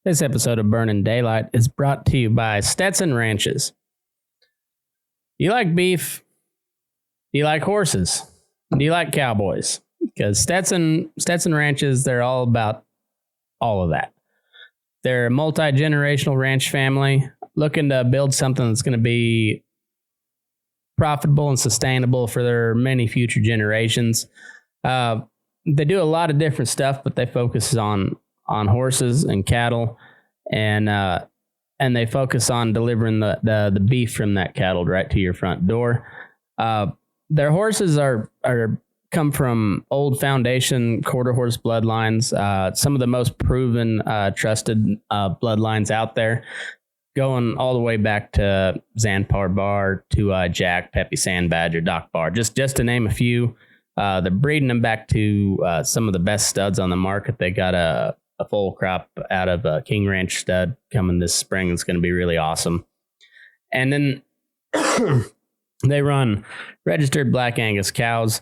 This episode of Burnin' Daylight is brought to you by Stetson Ranches. Do you like beef? Do you like horses? Do you like cowboys? Because Stetson Ranches, they're all about all of that. They're a multi-generational ranch family looking to build something that's going to be profitable and sustainable for their many future generations. They do a lot of different stuff, but they focus on horses and cattle, and they focus on delivering the beef from that cattle right to your front door. Their horses are come from old foundation quarter horse bloodlines, some of the most proven, trusted bloodlines out there, going all the way back to Zanpar Bar to Jack, Peppy Sand Badger, Doc Bar, just to name a few. They're breeding them back to some of the best studs on the market. They got a full crop out of King Ranch stud coming this spring. It's going to be really awesome. And then they run registered Black Angus cows,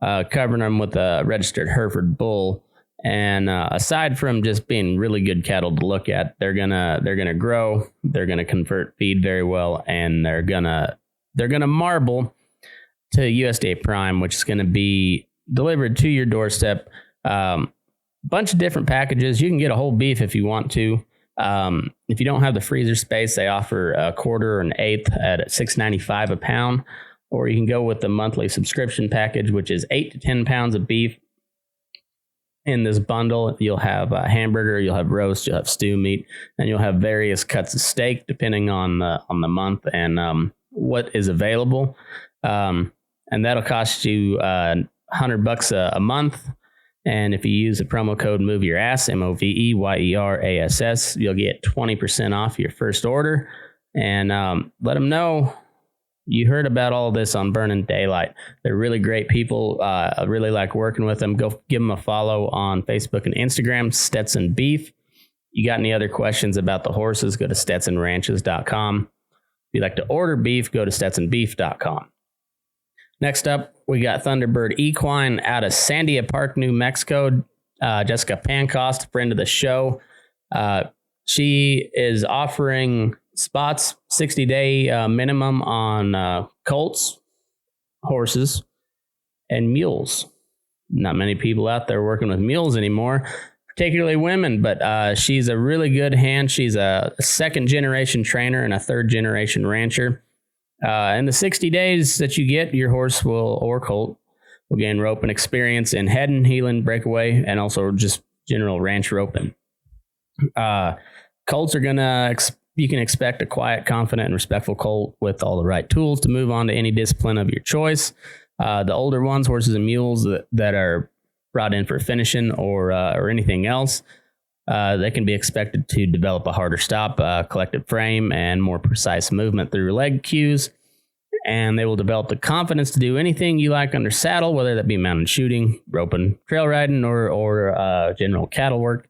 covering them with a registered Hereford bull. And aside from just being really good cattle to look at, they're gonna grow, they're gonna convert feed very well, and they're gonna marble to USDA Prime, which is gonna be delivered to your doorstep. Bunch of different packages. You can get a whole beef if you want to. If you don't have the freezer space, they offer a quarter or an eighth at $6.95 a pound, or you can go with the monthly subscription package, which is 8 to 10 pounds of beef. In this bundle, you'll have a hamburger, you'll have roast, you'll have stew meat, and you'll have various cuts of steak depending on the month and what is available. And that'll cost you $100 a month. And if you use the promo code MOVEYOURASS, MOVEYERASS, you'll get 20% off your first order. And let them know you heard about all this on Burnin' Daylight. They're really great people. I really like working with them. Go give them a follow on Facebook and Instagram, Stetson Beef. You got any other questions about the horses, go to StetsonRanches.com. If you'd like to order beef, go to StetsonBeef.com. Next up, we got Thunderbird Equine out of Sandia Park, New Mexico. Jessica Pancost, friend of the show. She is offering spots, 60-day minimum on colts, horses, and mules. Not many people out there working with mules anymore, particularly women, but she's a really good hand. She's a second-generation trainer and a third-generation rancher. In the 60 days that you get, your horse or colt will gain roping experience in heading, heeling, breakaway, and also just general ranch roping. Colts are you can expect a quiet, confident, and respectful colt with all the right tools to move on to any discipline of your choice. The older ones, horses and mules that are brought in for finishing or anything else, they can be expected to develop a harder stop, collective frame, and more precise movement through leg cues. And they will develop the confidence to do anything you like under saddle, whether that be mounted shooting, roping, trail riding, or general cattle work.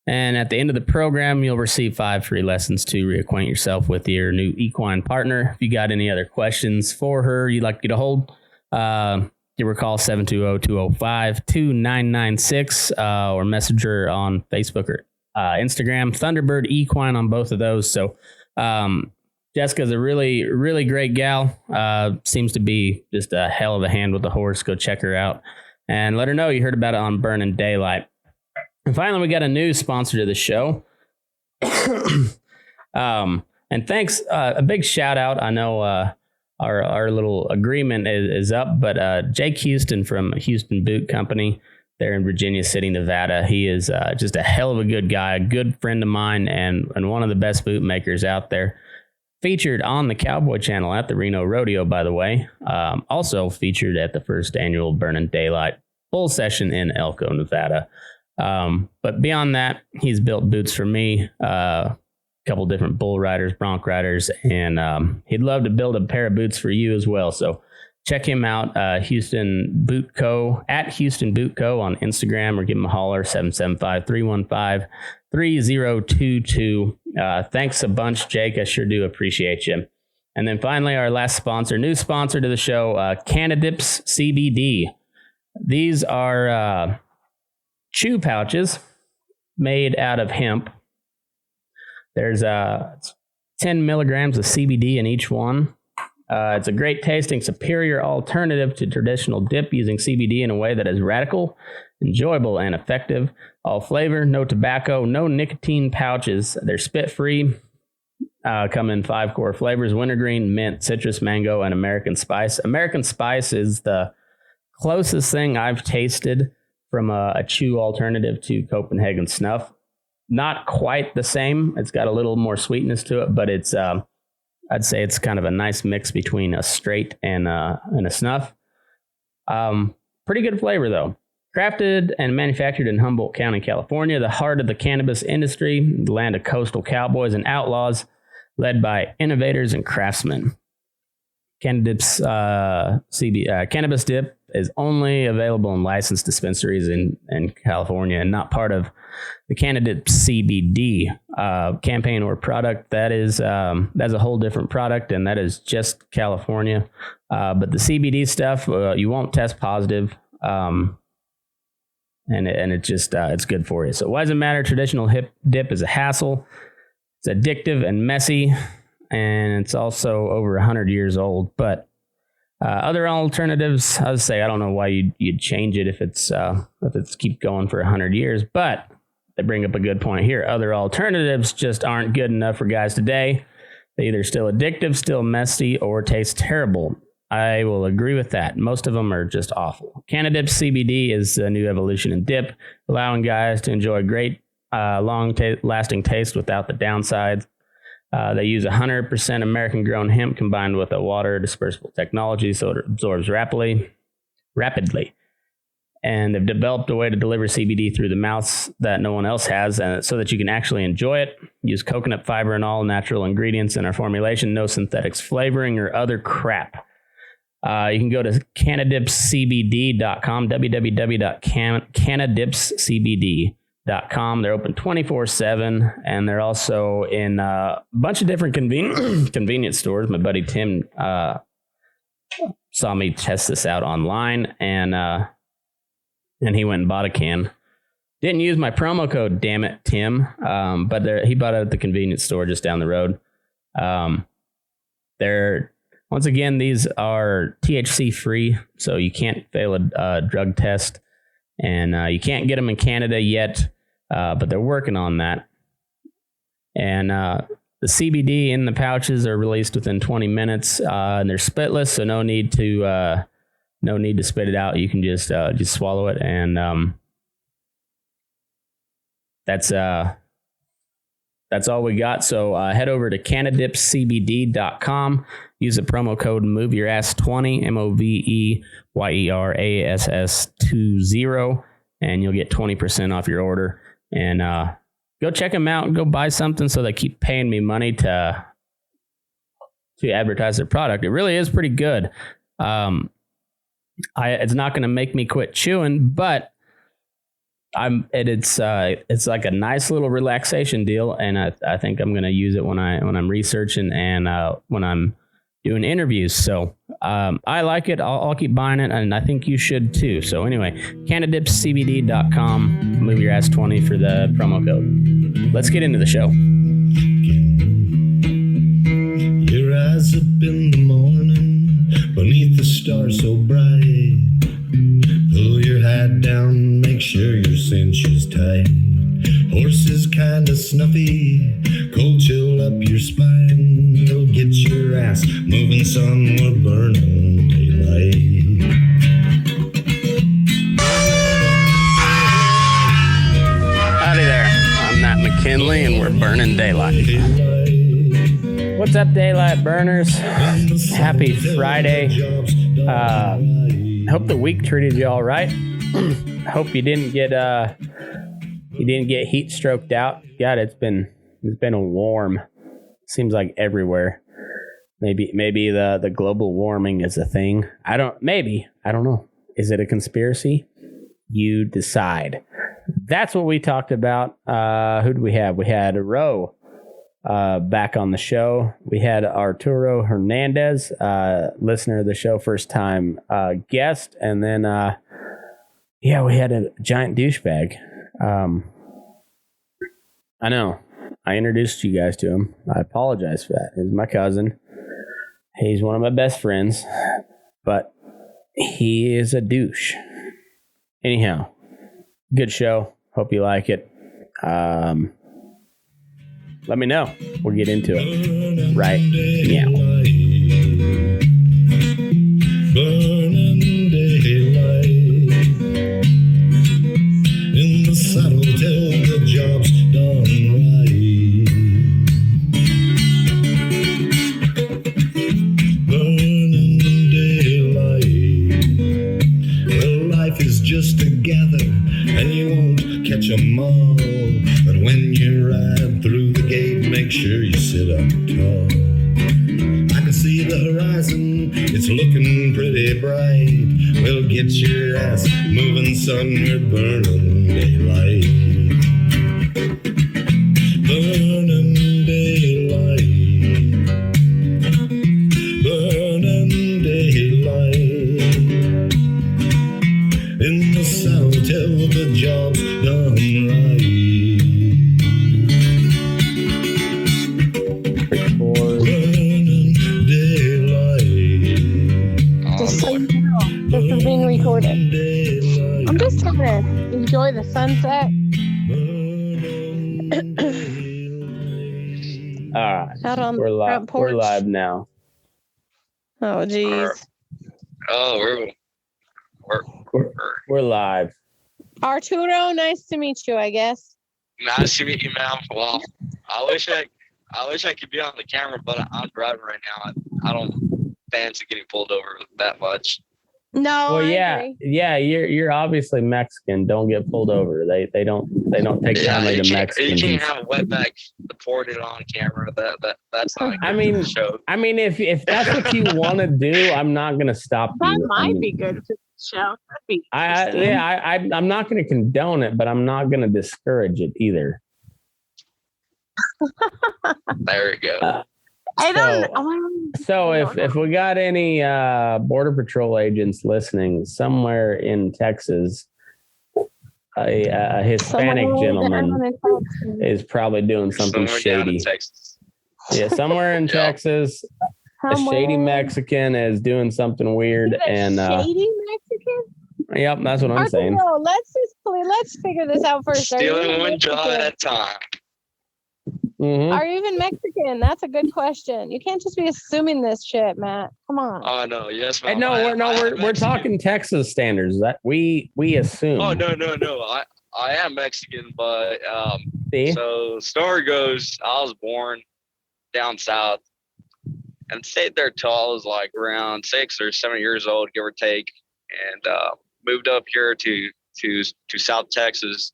And at the end of the program, you'll receive 5 free lessons to reacquaint yourself with your new equine partner. If you got any other questions for her you'd like to get a hold, give her a call, 720-205-2996, or message her on Facebook or Instagram, Thunderbird Equine on both of those. So Jessica's a really, really great gal. Seems to be just a hell of a hand with the horse. Go check her out and let her know you heard about it on Burnin' Daylight. And finally, we got a new sponsor to the show. And thanks, a big shout out. I know our little agreement is up, but Jake Houston from Houston Boot Company there in Virginia City, Nevada. He is just a hell of a good guy, a good friend of mine, and one of the best boot makers out there. Featured on the Cowboy Channel at the Reno Rodeo, by the way. Also featured at the first annual Burnin' Daylight Bull Session in Elko, Nevada. But beyond that, he's built boots for me, a couple different bull riders, bronc riders, and he'd love to build a pair of boots for you as well. So check him out, Houston Boot Co. at Houston Boot Co. on Instagram, or give him a holler, 775-315-3022. Thanks a bunch, Jake. I sure do appreciate you. And then finally, our last sponsor, new sponsor to the show, Cannadips CBD. These are chew pouches made out of hemp There's 10 milligrams of CBD in each one. It's a great tasting, superior alternative to traditional dip, using CBD in a way that is radical, enjoyable, and effective. All flavor, no tobacco, no nicotine pouches. They're spit-free. Come in 5 core flavors: wintergreen, mint, citrus, mango, and American spice. American spice is the closest thing I've tasted from a chew alternative to Copenhagen snuff. Not quite the same. It's got a little more sweetness to it, but it's I'd say it's kind of a nice mix between a straight and a snuff. Pretty good flavor, though. Crafted and manufactured in Humboldt County, California, the heart of the cannabis industry, the land of coastal cowboys and outlaws, led by innovators and craftsmen. Cannadips cannabis dip is only available in licensed dispensaries in California and not part of the Cannadips CBD campaign or product. That's a whole different product, and that is just California. But the CBD stuff, you won't test positive, and it's good for you. So why does it matter? Traditional dip is a hassle. It's addictive and messy, and it's also over 100 years old. But other alternatives, I would say, I don't know why you'd change it if it's keep going for 100 years. But they bring up a good point here. Other alternatives just aren't good enough for guys today. They're either still addictive, still messy, or taste terrible. I will agree with that. Most of them are just awful. Cannadips CBD is a new evolution in dip, allowing guys to enjoy great long-lasting taste without the downsides. They use 100% American-grown hemp combined with a water-dispersible technology, so it absorbs rapidly. And they've developed a way to deliver CBD through the mouth that no one else has, so that you can actually enjoy it. Use coconut fiber and all natural ingredients in our formulation, no synthetics flavoring or other crap. You can go to cannadipscbd.com, www.cannadipscbd.com. They're open 24/7, and they're also in a bunch of different convenience stores. My buddy Tim saw me test this out online, and he went and bought a can. Didn't use my promo code, damn it, Tim. But he bought it at the convenience store just down the road. Once again, these are THC free, so you can't fail a drug test, and you can't get them in Canada yet, but they're working on that. And the CBD in the pouches are released within 20 minutes, and they're spitless, so no need to spit it out. You can just swallow it, and that's all we got. So head over to cannadipscbd.com. Use the promo code MOVEYOURASS20, MOVEYOURASS20, and you'll get 20% off your order. And go check them out and go buy something, so they keep paying me money to advertise their product. It really is pretty good. It's not going to make me quit chewing, but it's like a nice little relaxation deal, and I think I'm going to use it when I'm researching and when I'm doing interviews. So I like it. I'll keep buying it, and I think you should too. So anyway, cannadipscbd.com, MOVEYOURASS20 for the promo code. Let's get into the show. Your eyes up in the morning, beneath the stars so bright. Pull your hat down, make sure your cinch is tight. Horse is kinda snuffy, cold chill up your spine. It'll get your ass moving, son, we're burning daylight. Howdy there, I'm Matt McKinley, and we're burning daylight. What's up, daylight burners? Happy Friday. Hope the week treated you all right. Hope you didn't get heat stroked out. God, it's been warm. Seems like everywhere. Maybe the global warming is a thing. I don't know. Is it a conspiracy? You decide. That's what we talked about. Who do we have? We had Ro back on the show. We had Arturo Hernandez, listener of the show, first time guest, and then we had a giant douchebag. I know. I introduced you guys to him. I apologize for that. He's my cousin. He's one of my best friends, but he is a douche. Anyhow, good show. Hope you like it. Let me know. We'll get into it right now. Burning daylight in the saddle till the job's done right. Burning daylight. Well, life is just a gather, and you won't catch 'em all. But when you ride through the gate, make sure you sit up tall. I can see the horizon, it's looking pretty bright. Well, get your ass moving, son, we're burning daylight. Burning daylight. Burning daylight. In the south till the job's done right. This is being recorded. I'm just trying to enjoy the sunset. All right. Out on We're the live. front porch. We're live now. Oh, geez. We're live. Arturo, nice to meet you, I guess. Nice to meet you, ma'am. Well, I wish I could be on the camera, but I'm driving right now. I don't fancy getting pulled over that much. No, Well, I yeah, agree. yeah. You're obviously Mexican. Don't get pulled over. They don't take kindly to Mexicans. You can't have a wetback reported on camera. That's not. I mean, good show. I mean, if that's what you want to do, I'm not going to stop That you. might be good for the show. That'd be I'm not going to condone it, but I'm not going to discourage it either. There we go. So if we got any Border Patrol agents listening somewhere in Texas, a Hispanic gentleman is probably doing something Somewhere shady. down in Texas. Yeah, somewhere in Texas, a shady Mexican is doing something weird. And shady Mexican? Yep, that's what I'm saying. No, let's figure this out first. Stealing one jaw at a time. Mm-hmm. Are you even Mexican? That's a good question. You can't just be assuming this shit, Matt. Come on. Oh no, yes, Hey, ma'am. we're talking Texas standards. That we assume. Oh no. I am Mexican, but See? so story goes, I was born down south and stayed there till I was like around 6 or 7 years old, give or take, and moved up here to South Texas.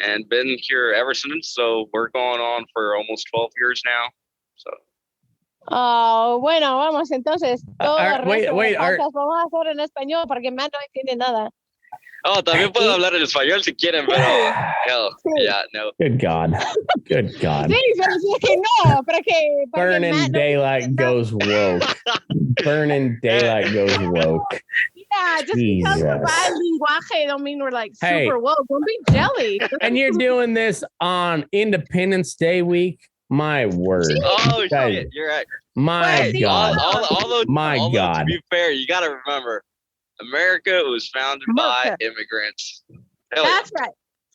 And been here ever since. So we're going on for almost 12 years now. So. Oh, bueno, vamos entonces. Wait, Vamos a hacer en español porque Matt no entiende nada. Oh, también puedo hablar en español si quieren, pero hell, yeah, no. Good God. Good God. Sí, pero si es que no, para que Burning Matt no daylight goes woke. Burning daylight goes woke. Yeah, just because we're bilinguaje don't mean we're like Hey. super woke. Don't be jelly. And you're doing this on Independence Day week? My word. Oh, Guys, shit, you're right. My God. Although, God. to be fair, you got to remember, America was founded by immigrants. Hell That's right.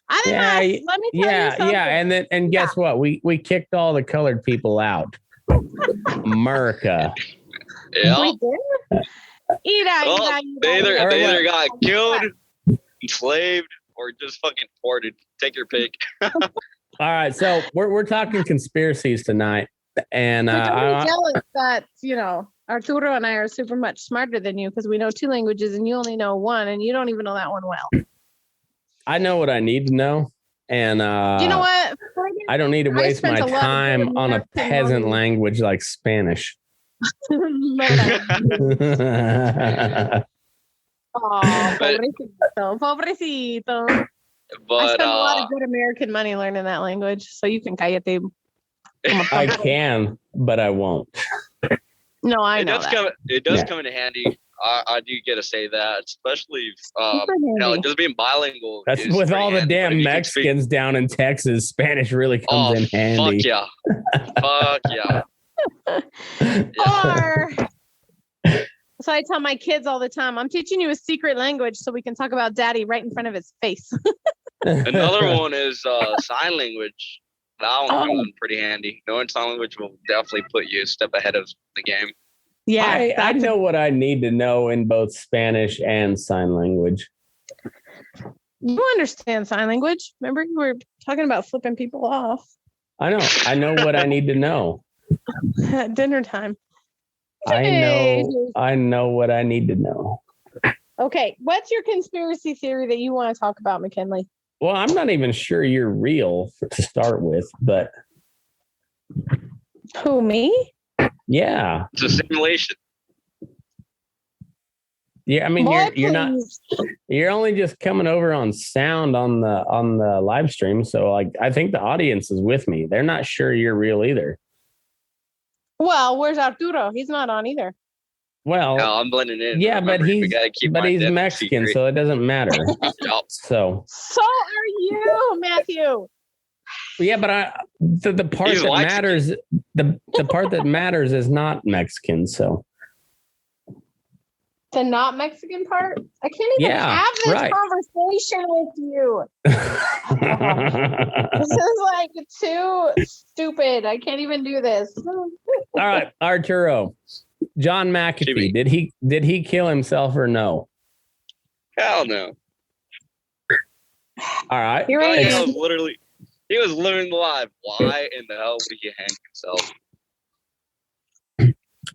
I didn't Yeah, ask. Let me tell you something. Yeah. And guess what? We kicked all the colored people out. America. yeah. We did? Well, they either got killed, enslaved, or just fucking deported. Take your pick. All right, so we're talking conspiracies tonight, and But don't be jealous that Arturo and I are super much smarter than you because we know 2 languages and you only know 1, and you don't even know that one well. I know what I need to know, and You know what? I don't need to waste my spent a lot of time good on a American peasant money. language like Spanish. Oh, pobrecito. I But spent a lot of good American money learning that language, so you can cállate. I can, but I won't. No, I it know does that. come in handy I do get to say that, especially Super handy. just being bilingual. That's is with pretty all the handy, but damn if you can speak- Mexicans down in Texas. Spanish really comes in handy. Fuck yeah. Or so I tell my kids all the time, I'm teaching you a secret language so we can talk about daddy right in front of his face. Another one is sign language. That one comes in pretty handy. Knowing sign language will definitely put you a step ahead of the game. Yeah. I know what I need to know in both Spanish and sign language. You understand sign language. Remember you were talking about flipping people off I know what I need to know. at dinner time. I know what I need to know. Okay. What's your conspiracy theory that you want to talk about, McKinley? Well, I'm not even sure you're real to start with, but Who, me? yeah. It's a simulation. Yeah, I mean Boy, you're not please. you're only just coming over on sound on the live stream, so like I think the audience is with me. They're not sure you're real either. Well, where's Arturo? He's not on either. Well, No, I'm blending in. yeah, Remember, but we he's gotta keep my identity Mexican, secret. so it doesn't matter. Yup. So So are you, Matthew. yeah, but the part He's that Mexican. matters the part that matters is not Mexican. So The not Mexican part? I can't even Yeah, have this right. conversation with you. This is like too stupid. I can't even do this. all right, Arturo, John McAfee, Jimmy. did he kill himself or no? Hell no. All right, You're right. He was literally alive. Why in the hell would he hang himself?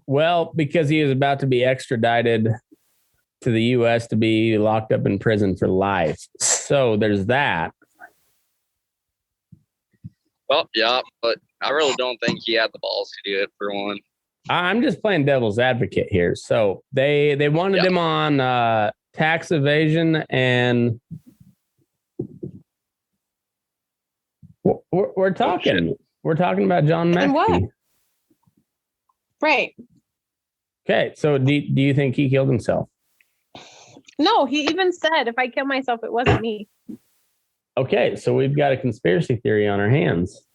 well, because he was about to be extradited to the U.S. to be locked up in prison for life. So there's that. Well, yeah, but I really don't think he had the balls to do it for one. I'm just playing devil's advocate here. So they wanted him on tax evasion, and we're talking about John And what? McAfee. Right. Okay, so do you think he killed himself? No, he even said if I kill myself, it wasn't me. Okay, so we've got a conspiracy theory on our hands.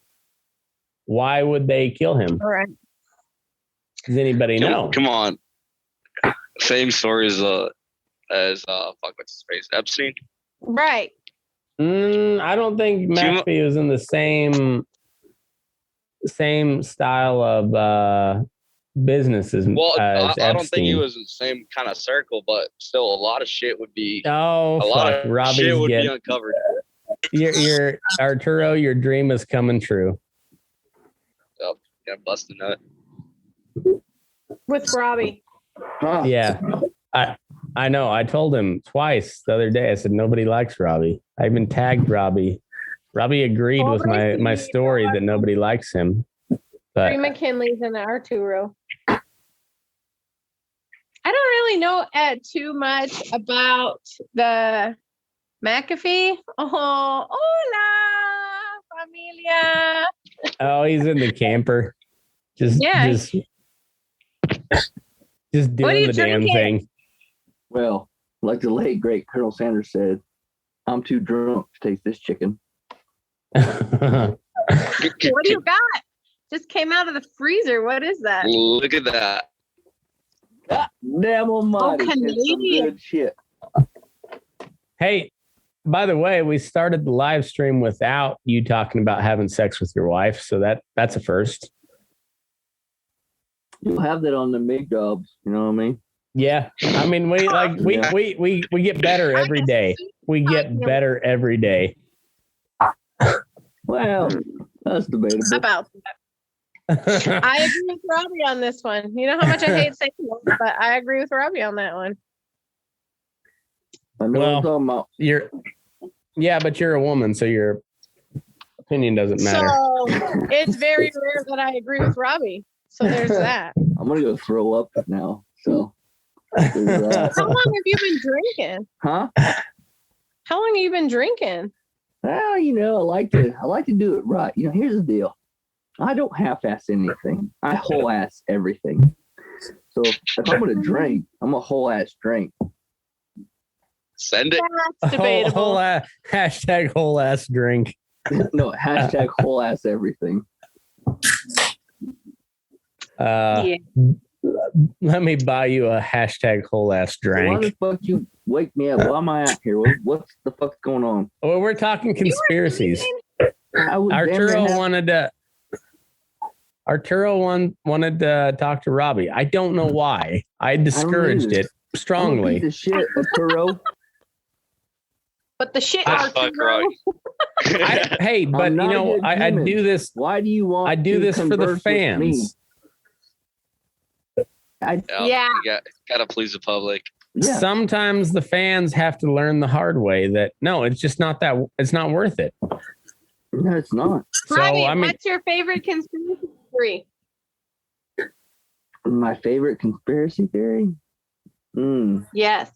Why would they kill him? All right. Does anybody know? Come on. Same story as fuck, what's his face? Epstein? Right. I don't think McAfee was in the same style of business as Well, as I don't think he Epstein. was in the same kind of circle, but still a lot of shit would be Oh, a lot of Robbie's shit would be getting uncovered. your Arturo, your dream is coming true. Yeah, bust a nut. With Robby. Huh. Yeah. I know. I told him twice the other day. I said nobody likes Robby. I even tagged Robby. Robby agreed with my story that nobody likes him. But Three McKinleys and Arturo. I don't really know too much about the McAfee. Oh, hola, familia. oh, he's in the camper. Just Yeah. just What are doing you the damn drinking? thing. Well, like the late great Colonel Sanders said, I'm too drunk to taste this chicken. What do you got? Just came out of the freezer. What is that? Look at that. Damn almighty. It's some Canadian. good shit. Hey, by the way, we started the live stream without you talking about having sex with your wife, so that's a first. You'll have that on the big jobs. You know what I mean? Yeah, I mean we get better every day. We get better every day. Well, that's debatable. About that. I agree with Robby on this one. You know how much I hate saying that, but I agree with Robby on that one. I know what I'm talking about. But you're a woman, so your opinion doesn't matter. So it's very rare that I agree with Robby. So there's that. I'm gonna go throw up now. So there's that. How long have you been drinking? Huh? How long have you been drinking? Well, you know, I like to do it right. You know, here's the deal. I don't half-ass anything. I whole-ass everything. So if I'm gonna drink, I'm a whole ass drink. Send it. That's debatable. Hashtag whole ass drink. No, hashtag whole ass everything. Yeah. Let me buy you a hashtag whole ass Why the drink. fuck you wake me up? Why am I out here? What's the fuck's going on? Well, we're talking conspiracies. I would damn near Arturo have- wanted to talk to Robby. I don't know why. I discouraged either. it I'm gonna beat strongly. the shit, Arturo. But the shit Ah, fuck Arturo. right. Hey, but I'm you not know, yet I human. do this. Why do you want? I do to this for the converse with me? fans. Yeah. You gotta please the public. Yeah. Sometimes the fans have to learn the hard way that no, it's just not that. It's not worth it. No, it's not. So Robby, I mean, what's your favorite conspiracy theory? My favorite conspiracy theory. Yes.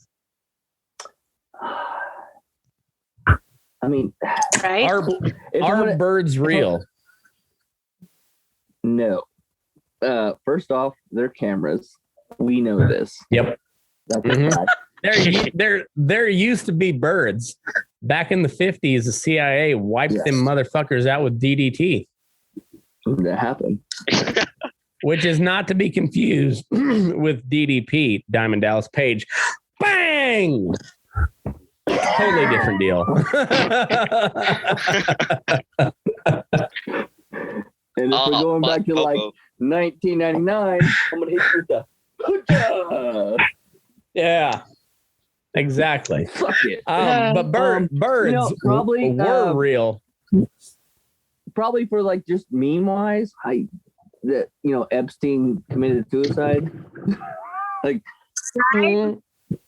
I mean, Right? if I'm are gonna- birds real? No. First off, they're cameras. We know this. Yep. That's Mhm. a fact. There used to be birds. Back in the 50s, the CIA wiped Yes. them motherfuckers out with DDT, That happened. which is not to be confused with DDP, Diamond Dallas Page. Bang! Totally different deal. And if we're going back to like Popo. 1999, I'm gonna hit you with the hooja. Yeah, exactly. Fuck it. But birds probably, were real. Probably for like just meme wise, Epstein committed suicide. Like, I mean,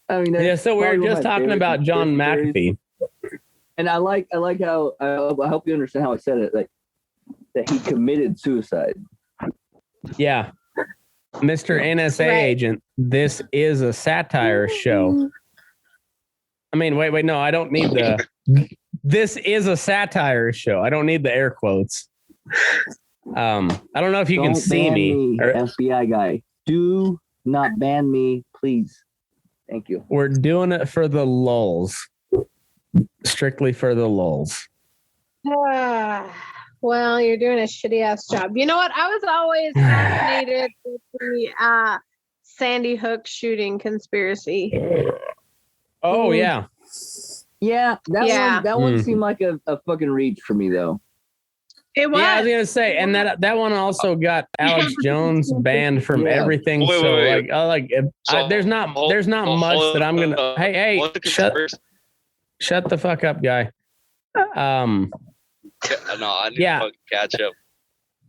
Yeah, so we probably were one of just my talking favorite about John conspiracy theories. McAfee. And I like how I hope you understand how I said it. Like that he committed suicide. Yeah. Mr. NSA Right. agent, this is a satire show. I mean, wait, no, I don't need the. This is a satire show. I don't need the air quotes. I don't know if you can Don't see ban me. Or- FBI guy. Do not ban me, please. Thank you. We're doing it for the lulz. Strictly for the lulz. Well, you're doing a shitty ass job. You know what? I was always fascinated with the Sandy Hook shooting conspiracy. Oh, yeah. Yeah, Yeah. that one Mm. seemed like a fucking reach for me though. It was. Yeah, I was gonna say, and that one also got Alex Jones banned from Yeah. everything. Wait, so wait. So, there's not much that I'm gonna. Hey, shut the fuck up, guy. No, I need Yeah. to fucking catch up.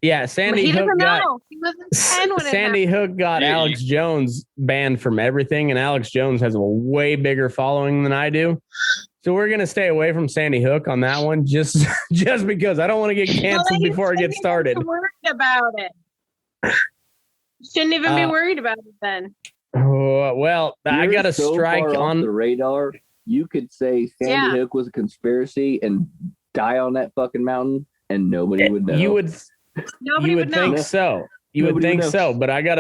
Yeah, Sandy he Hook doesn't got know. He wasn't 10 when it Sandy Hook got Yeah, Alex Jones banned from everything, and Alex Jones has a way bigger following than I do. So we're gonna stay away from Sandy Hook on that one, just because I don't want to get canceled before I get started. Worried about it. Shouldn't even be worried about it then. Oh, well, I You're got a so strike far off on. the radar. You could say Sandy Yeah. Hook was a conspiracy and die on that fucking mountain, and nobody would know. You would. Nobody You would would know. think so. You would Nobody think would so, know. but I got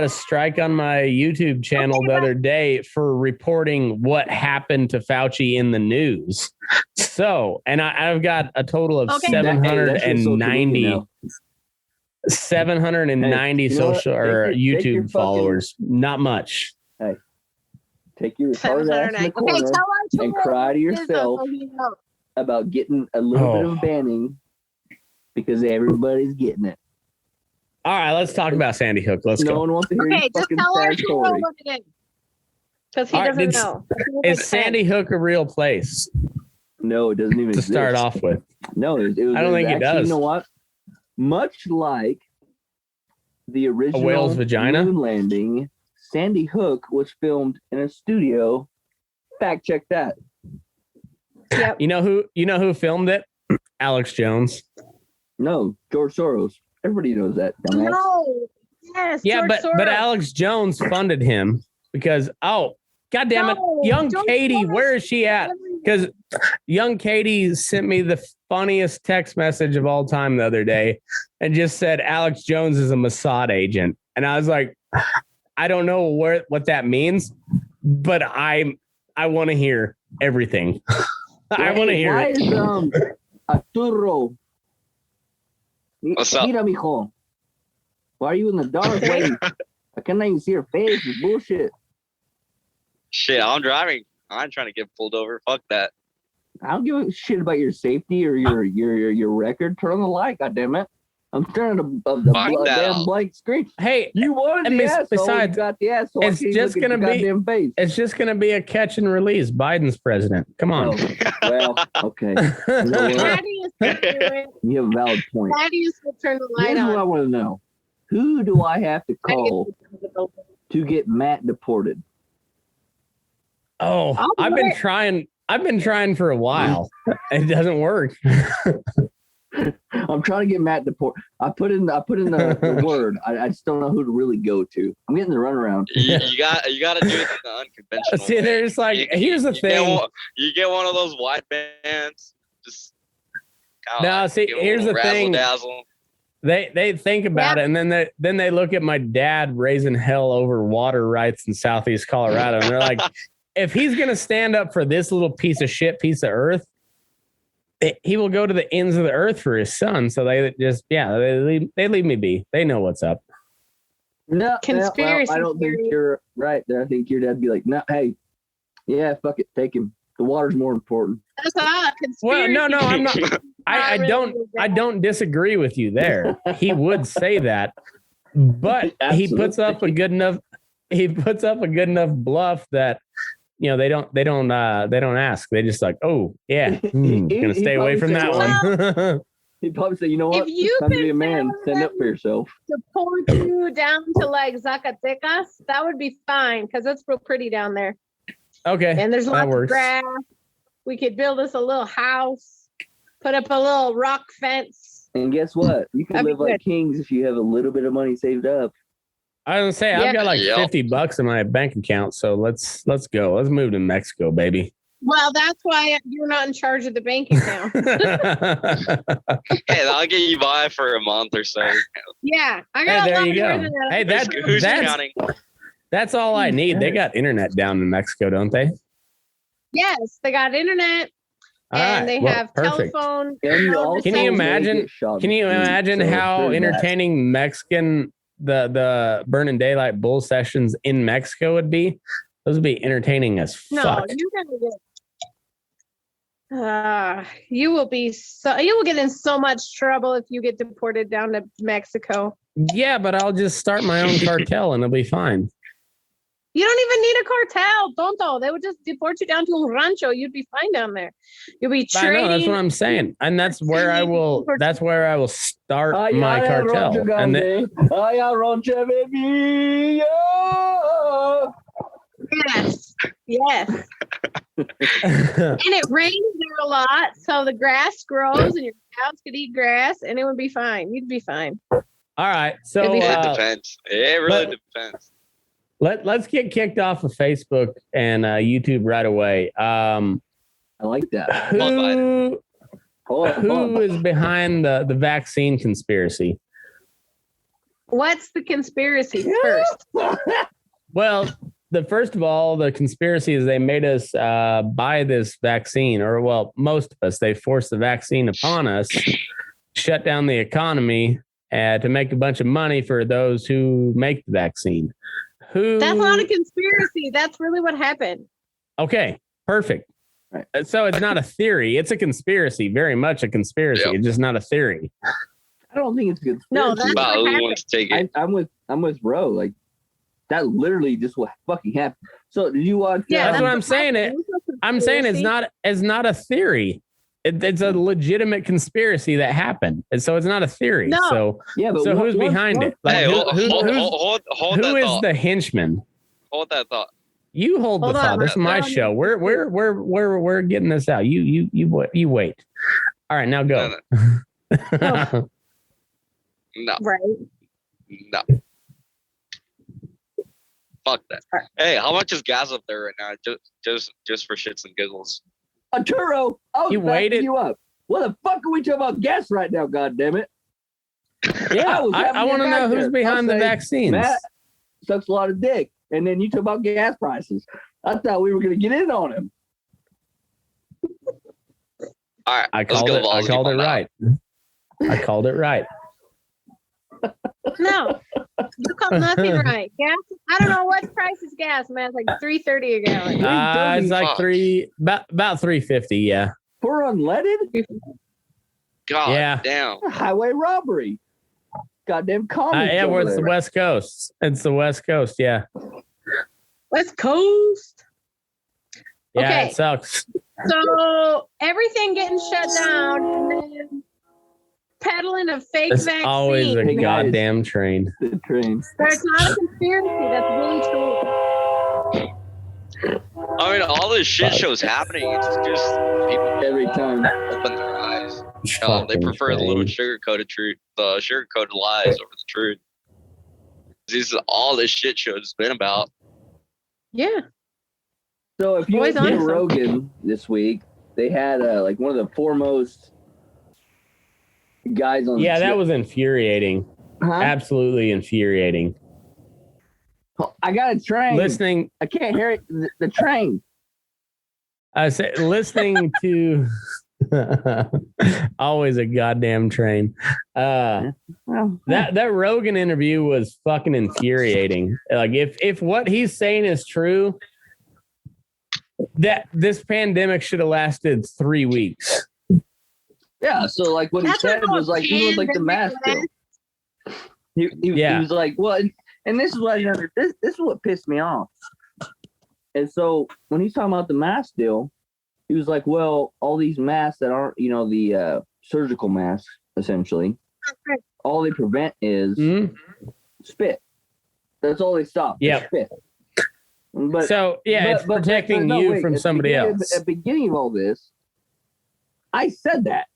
a strike on my YouTube channel Okay, the other day for reporting what happened to Fauci in the news. So, and I've got a total of Okay. That's your social media now. 790 Hey, you know what? social or Take your YouTube fucking- followers. Not much. Take your retarded ass in the 709. Okay, corner tell Arturo and cry to what it is, yourself so he knows. about getting a little bit Oh. of banning because everybody's getting it. All right, let's talk about Sandy Hook. Let's No go. one wants to hear Okay, your just fucking tell sad Arturo story. what it is. Because he All right, doesn't it's- know. Is Sandy Hook a real place No, it doesn't even to exist. start off with? No, it was I don't think it actually, does. You know what? Much like the original whale's vagina? moon landing, Sandy Hook was filmed in a studio. Fact check that. Yep. You know who filmed it? Alex Jones. No, George Soros. Everybody knows that. Dumbass. No. Yes. Yeah, George but Soros. Alex Jones funded him because God damn it, No, young George Katie, Soros where is she at? Because young Katie sent me the funniest text message of all time the other day and just said Alex Jones is a Mossad agent, and I was like, I don't know what that means, but I want to hear everything. I want to hear why it. Is Arturo? What's up? Mira, mijo. Why are you in the dark? Wait, I cannot even see your face. It's bullshit. Shit, I'm driving. I'm trying to get pulled over. Fuck that. I don't give a shit about your safety or your record. Turn on the light, goddammit. I'm turning the damn blank screen. Hey, you wanted the asshole. Besides, you got the asshole. it's just gonna be. Face. It's just gonna be a catch and release. Biden's president. Come on. Oh, well, okay. You know what? Thaddeus will do it. You have a valid point. Thaddeus will turn the light Here's on. what I want to know: who do I have to call to get Matt deported? Oh, I've been trying for a while. It doesn't work. I'm trying to get Matt deported. I put in the word. I just don't know who to really go to. I'm getting the runaround. You got to do it in the unconventional See, way. there's like, here's the thing. You get one of those white bands. Just no, see, here's the thing. Dazzle. They think about it, and then they look at my dad raising hell over water rights in Southeast Colorado, and they're like, if he's gonna stand up for this little piece of earth, he will go to the ends of the earth for his son. So they just, they leave me be. They know what's up. No, Conspiracy well, I don't think you're right there. I think your dad'd be like, no, hey, yeah, fuck it, take him. The water's more important. That's a conspiracy. Well, no, I'm not. I don't disagree with you there. He would say that, but he puts up a good enough bluff that, they don't ask. They just like, oh yeah, gonna stay away from that one. He'd probably say, you know what? If you Time to be a can man. Stand up for yourself. Deport you down to like Zacatecas, that would be fine because it's real pretty down there. Okay, and there's that lots of works. grass. We could build us a little house, put up a little rock fence. And guess what? You can live like kings if you have a little bit of money saved up. I was gonna say I've got like $50 in my bank account, so let's go. Let's move to Mexico, baby. Well, that's why you're not in charge of the bank account. Hey, I'll get you by for a month or so. Yeah, I got a lot more than that. Hey, who's counting? That's all I need. They got internet down in Mexico, don't they? Yes, they got internet. And they have telephone. Can you imagine how entertaining Mexican the Burnin' Daylight bull sessions in Mexico would be? Those would be entertaining as fuck. No, you're gonna get. You will get in so much trouble if you get deported down to Mexico. Yeah, but I'll just start my own cartel and it'll be fine. You don't even need a cartel, tonto. They would just deport you down to a rancho. You'd be fine down there. You'll be trading. I know, that's what I'm saying, and that's where I will. That's where I will start my cartel. And then, rancho, baby. Yes. And it rains there a lot, so the grass grows, and your cows could eat grass, and it would be fine. You'd be fine. All right, so it depends. It really depends. Let's get kicked off of Facebook and YouTube right away. I like that. Who is behind the vaccine conspiracy? What's the conspiracy first? Well, first of all, the conspiracy is they made us buy this vaccine, or well, most of us. They forced the vaccine upon us, shut down the economy to make a bunch of money for those who make the vaccine. That's not a conspiracy. That's really what happened. Okay, perfect. Right. So it's not a theory. It's a conspiracy. Very much a conspiracy. Yep. It's just not a theory. I don't think it's a conspiracy. No, that's what happened. I'm with Bro. Like that literally just what fucking happened. So did you watch? Yeah, that's what I'm saying. I'm saying it's not a theory. It's a legitimate conspiracy that happened, and so it's not a theory. No. So who's behind it? Like, who is the henchman? Hold that thought. You hold the thought. This is my show. We're getting this out. You wait. All right, now go. No. Right. No. Fuck that. Right. Hey, how much is gas up there right now? Just for shits and giggles. Arturo, you waited you up. What the fuck are we talking about gas right now? God damn it! Yeah, I want to know who's behind the vaccines. sucks a lot of dick. And then you talk about gas prices. I thought we were going to get in on him. All right. I called it right. I called it right. No, you call nothing right. Gas. I don't know what price is gas, man. It's like $3.30 a gallon. It's like about $3.50. Yeah. For unleaded? God damn. Highway robbery. Goddamn common. Yeah, well, it's the West Coast. It's the West Coast. Yeah. West Coast. Yeah, Okay. It sucks. So everything getting shut down, and then peddling a fake It's vaccine. always a Hey, guys. goddamn train. The train. There's not a conspiracy. That's really true. I mean, all this shit shows happening. It's just people Every time. open their eyes. They prefer the little sugar-coated truth, the sugar-coated lies over the truth. This is all this shit show has been about. Yeah. So if you Always listen to awesome. Rogan this week, they had like one of the foremost guys on. Yeah, that was infuriating. Huh? Absolutely infuriating. I got a train. Listening, I can't hear it. The train. I said, listening to always a goddamn train. Well, That Rogan interview was fucking infuriating. Like if what he's saying is true, that this pandemic should have lasted 3 weeks. yeah. So like what he That's said what was like he was like the mask bill. He was like, well, and this is what I under this is what pissed me off. And so when he's talking about the mask deal, he was like, well, all these masks that aren't, the surgical masks, essentially, all they prevent is spit. That's all they stop. Yeah. Spit. But it's protecting you from somebody else. At the beginning of all this, I said that.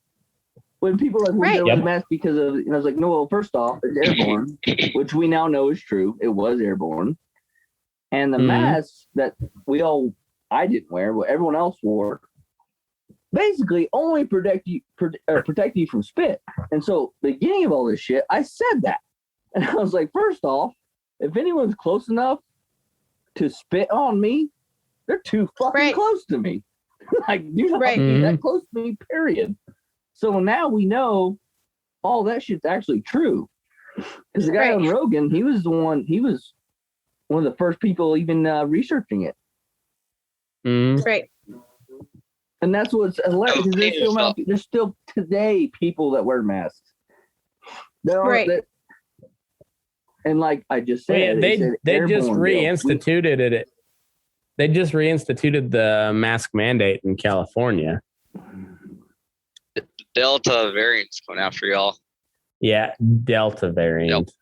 When people are like, Right. wear the mask because of, I was like, no, well, first off, it's airborne, which we now know is true. It was airborne. And the masks that I didn't wear, but everyone else wore, basically only protect you from spit. And so, beginning of all this shit, I said that. And I was like, first off, if anyone's close enough to spit on me, they're too fucking close to me. Like, you're not that close to me, period. So now we know all that shit's actually true. Because the guy on Rogan, he was one of the first people even researching it. Right. And that's what's hilarious. There's still today people that wear masks. There are and like I just said, they just reinstituted it. They just reinstituted the mask mandate in California. Delta variant's going after y'all. Yeah, Delta variant. Yep.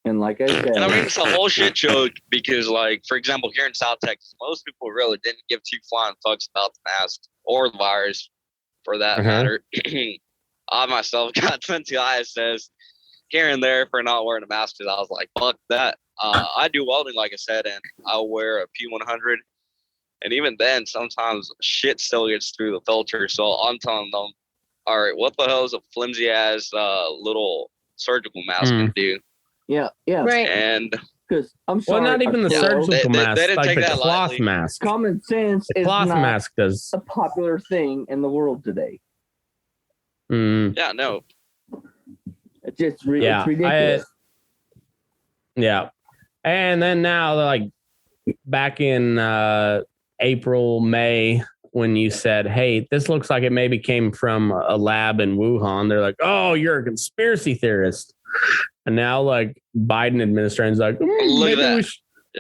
And like I said, and I mean, it's a whole shit show because, like, for example, here in South Texas, most people really didn't give two flying fucks about the mask or the virus, for that matter. I myself got sent to ISS here and there for not wearing a mask because I was like, fuck that. I do welding, like I said, and I wear a P100. And even then, sometimes shit still gets through the filter. So I'm telling them, all right, what the hell is a flimsy ass little surgical mask gonna do? Yeah. Right. And because I'm sorry. Well, not even the surgical mask, they didn't like take the that cloth lightly. mask. Common sense The is cloth not mask does. a popular thing in the world today. yeah, no. It's just it's ridiculous. Yeah. And then now, like, back in April, May, when you said, hey, this looks like it maybe came from a lab in Wuhan, they're like, oh, you're a conspiracy theorist. And now, like, Biden administration's like,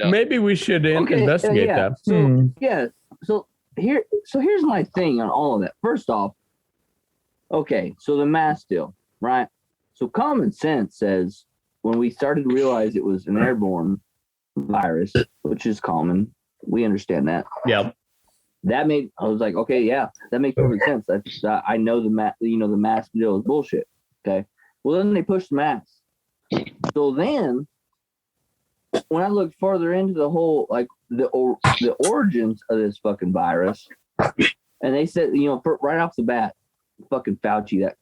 maybe we should investigate that. So, So here's my thing on all of that. First off, okay, so the mask deal, right? So common sense says when we started to realize it was an airborne virus, which is common, we understand that. Yep. I was like, okay, yeah, that makes perfect sense. I know the mask deal is bullshit. Okay. Well, then they pushed the mask. So then, when I looked farther into the whole, like the origins of this fucking virus, and they said, right off the bat, fucking Fauci, that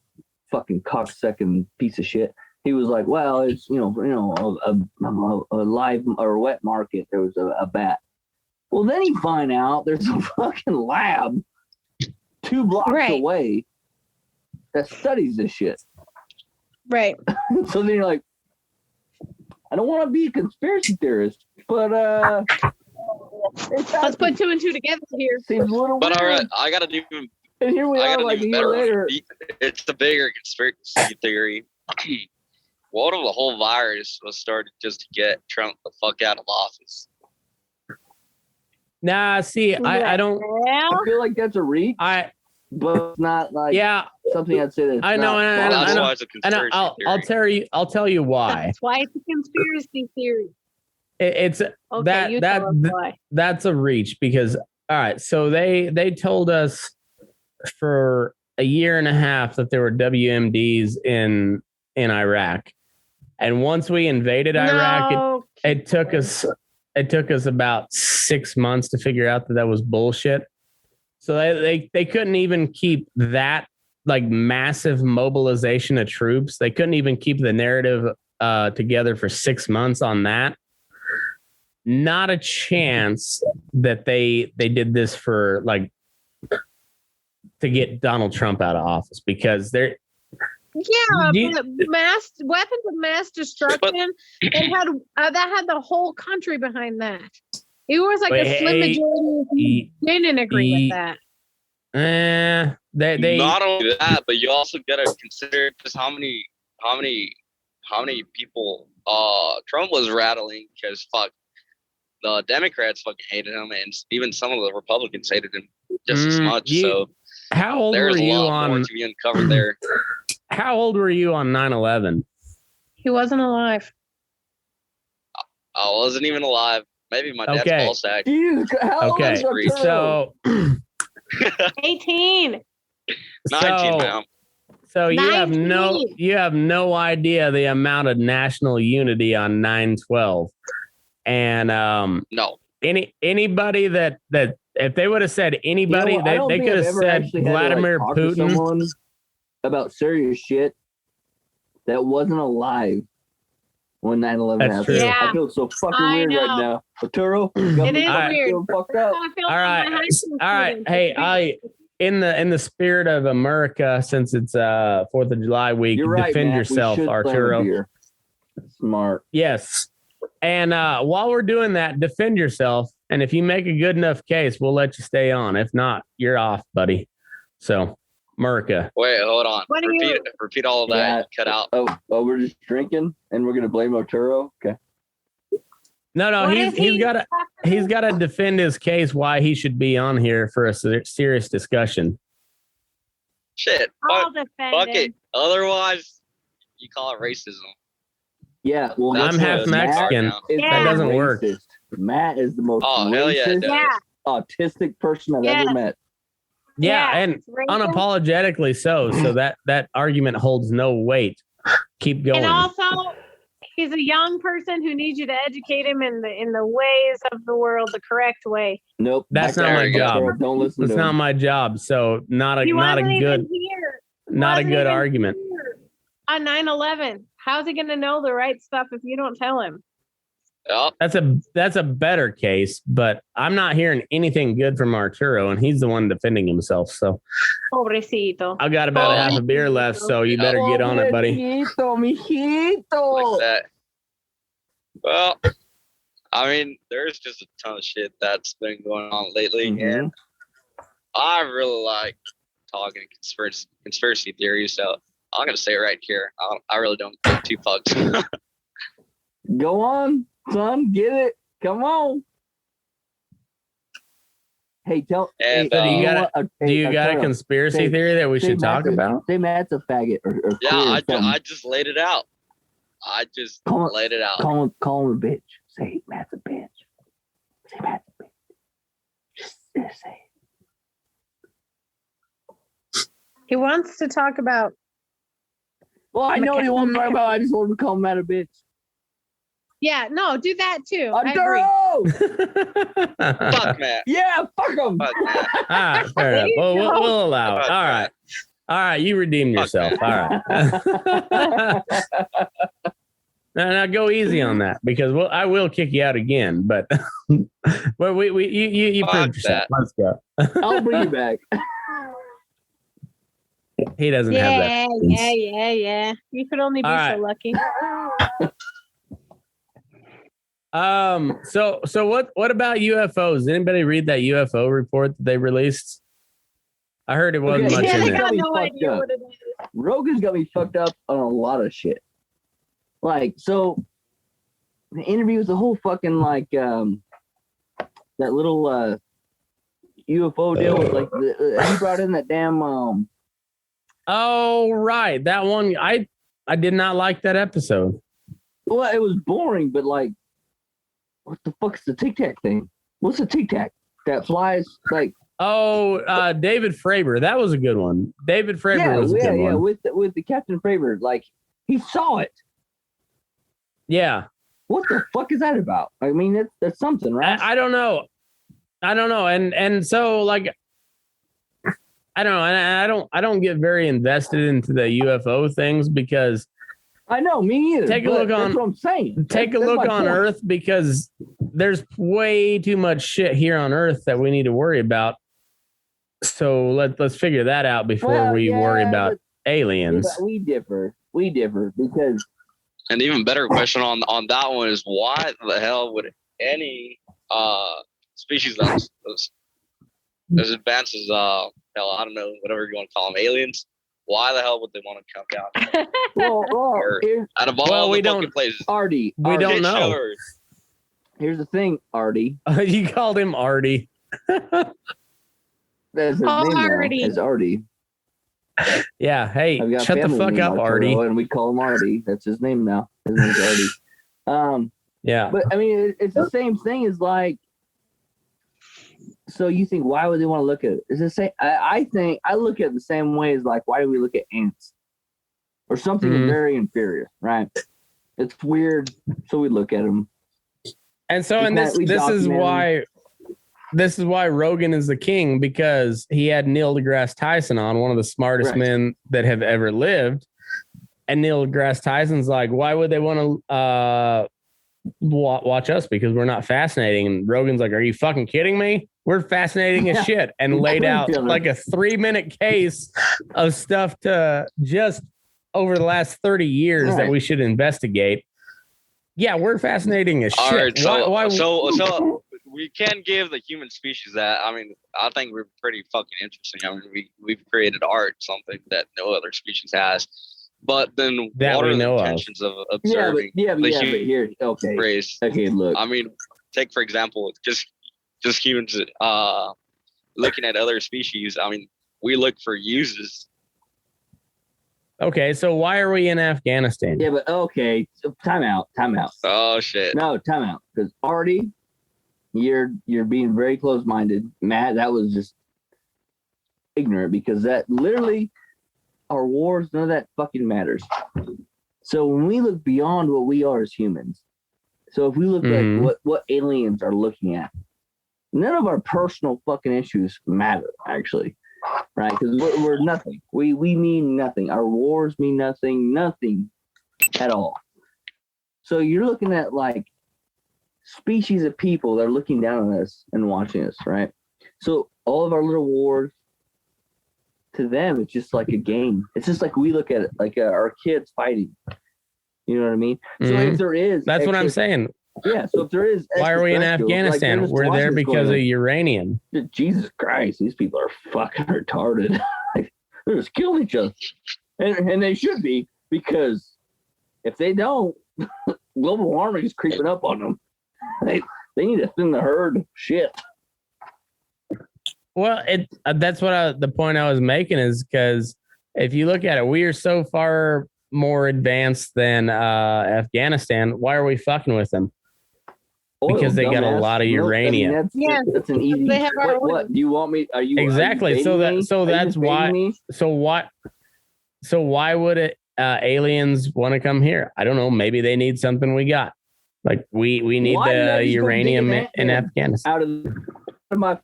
fucking cocksucking piece of shit, he was like, well, it's, a live or wet market. There was a bat. Well, then you find out there's a fucking lab 2 blocks away that studies this shit. Right. So then you're like, I don't want to be a conspiracy theorist, but let's put 2 and 2 together here. Seems a little But weird. all right, I got to do. And here we are, like a year later. It's the bigger conspiracy theory. What if the whole virus was started just to get Trump the fuck out of office? Nah, see, I don't. I feel like that's a reach, but it's not like something I'd say that. I know, That's why it's a conspiracy theory. I'll tell you why. That's why it's a conspiracy theory. It's Okay, that's a reach because all right, so they told us for a year and a half that there were WMDs in Iraq, and once we invaded Iraq, it took us about 6 months to figure out that was bullshit. So they couldn't even keep that like massive mobilization of troops. They couldn't even keep the narrative together for 6 months on that. Not a chance that they did this for like to get Donald Trump out of office because they're but weapons of mass destruction. They had that had the whole country behind that. It was like a slim majority didn't agree with that. They not only that, but you also gotta consider just how many people Trump was rattling because the Democrats fucking hated him, and even some of the Republicans hated him just as much. So how old there's were you a lot more on? to be uncovered there. How old were you on 9/11? He wasn't alive. I wasn't even alive. Maybe my dad's ball sack. Okay, so 18. 19 now. So you have no idea the amount of national unity on 9/12. And no. Anybody that if they would have said anybody, they could have said Vladimir Putin about serious shit that wasn't alive when 9/11 happened. Yeah. I feel so fucking weird right now. Arturo, it is weird. Fucked up. All right. Hey, in the spirit of America, since it's 4th of July week, defend yourself, Arturo. Smart. Yes. And while we're doing that, defend yourself. And if you make a good enough case, we'll let you stay on. If not, you're off, buddy. So, America. Wait, hold on. Repeat all of that. Yeah. Cut out. Oh, we're just drinking and we're gonna blame Arturo. Okay. No, he's got to defend his case why he should be on here for a serious discussion. Shit. I'll defend Fuck him. it. Otherwise, you call it racism. Yeah, well, I'm half Mexican. That doesn't work. Matt is the most racist, autistic person I've ever met. Yeah, and unapologetically so. So that argument holds no weight. Keep going. And also, he's a young person who needs you to educate him in the ways of the world, the correct way. Nope, that's not my job. Don't listen. It's not my job. So not a good argument. On 9/11, how's he going to know the right stuff if you don't tell him? Yep. That's a better case, but I'm not hearing anything good from Arturo, and he's the one defending himself. So, pobrecito. I got about half a beer left, so you better get on it, buddy. Mijito. Like that. Well, I mean, there's just a ton of shit that's been going on lately, and I really like talking conspiracy theories. So I'm gonna say it right here. I really don't give two fucks. Go on, son. Get it. Come on. Hey, do you got a conspiracy theory that we should talk about? Say Matt's a faggot. Or I just laid it out. Laid it out. Call him a bitch. Say Matt's a bitch. Say Matt's a bitch. Just say it. He wants to talk about. Well, I know what he wants to talk about. I just want to call Matt a bitch. Yeah, no, do that too. Arturo! Fuck Matt. Yeah, fuck him. Fuck Matt. All right, fair enough. We'll allow it. All right. You redeemed yourself. All right. Now go easy on that because I will kick you out again. But well, you proved yourself. Let's go. I'll bring you back. He doesn't have that. Yeah. You could only be so lucky. So what about UFOs? Did anybody read that UFO report that they released? I heard it wasn't much in I it. got no idea what it is. Rogan's got me fucked up on a lot of shit. Like, so the interview was the whole fucking like that little UFO deal with like he brought in that damn Oh right, that one I did not like that episode. Well, it was boring, but like, what the fuck's the Tic Tac thing? What's the Tic Tac that flies like? Oh, David Fravor. That was a good one. David Fravor was a good one. Yeah, with the Captain Fravor, like he saw it. Yeah. What the fuck is that about? I mean, that's something, right? I don't know. And so like, I don't know. And I don't get very invested into the UFO things because I know, me either. Take a look on. That's what I'm saying. Take a look on Earth because there's way too much shit here on Earth that we need to worry about. So let's figure that out before we worry about aliens. We differ because. An even better question on that one is why the hell would any species that's as advanced as hell, I don't know, whatever you want to call them, aliens, why the hell would they want to come down? Out of all the fucking places. Artie. We don't know. Here's the thing, Artie. You called him Artie. That's his name Artie. It's Artie. Yeah, hey, shut the fuck up, Artie. And we call him Artie. That's his name now. His name's Artie. Yeah. But I mean, it's the same thing as like, so you think, why would they want to look at it? It's the same. I think I look at it the same way as like, why do we look at ants or something very inferior, right? It's weird. So we look at them. And so, this is why Rogan is the king, because he had Neil deGrasse Tyson on, one of the smartest men that have ever lived. And Neil deGrasse Tyson's like, why would they want to watch us? Because we're not fascinating. And Rogan's like, are you fucking kidding me? We're fascinating as shit. And laid out like a 3-minute case of stuff to just over the last 30 years that we should investigate. Yeah, we're fascinating as shit. Right, so we can give the human species that. I mean, I think we're pretty fucking interesting. I mean, we've created art, something that no other species has. But then that what we are know the intentions of observing the human race? Okay, look. I mean, take for example, just humans looking at other species. I mean, we look for uses. Okay, so why are we in Afghanistan? Yeah, but okay, so time out. Oh shit. No, time out. Because Artie, you're being very close-minded. Matt, that was just ignorant because that literally our wars, none of that fucking matters. So when we look beyond what we are as humans, so if we look at what aliens are looking at, none of our personal fucking issues matter, actually. Right? Because we're nothing. We mean nothing. Our wars mean nothing at all. So you're looking at like species of people that are looking down on us and watching us, right? So all of our little wars, to them, it's just like a game. It's just like we look at it, like our kids fighting. You know what I mean? So if there is, that's what I'm saying. Yeah. So if there is, why are we in Afghanistan? We're there because of uranium. Jesus Christ, these people are fucking retarded. They're just killing each other, and they should be, because if they don't, global warming is creeping up on them. They need to thin the herd. Shit. Well, that's what the point I was making is because if you look at it, we are so far more advanced than Afghanistan. Why are we fucking with them? Because they got a lot of uranium. That's an easy. They have what do you want me? Are you exactly? Are you that's why. Me? So why would it aliens want to come here? I don't know. Maybe they need something we got. Like we need the uranium in Afghanistan. Out of my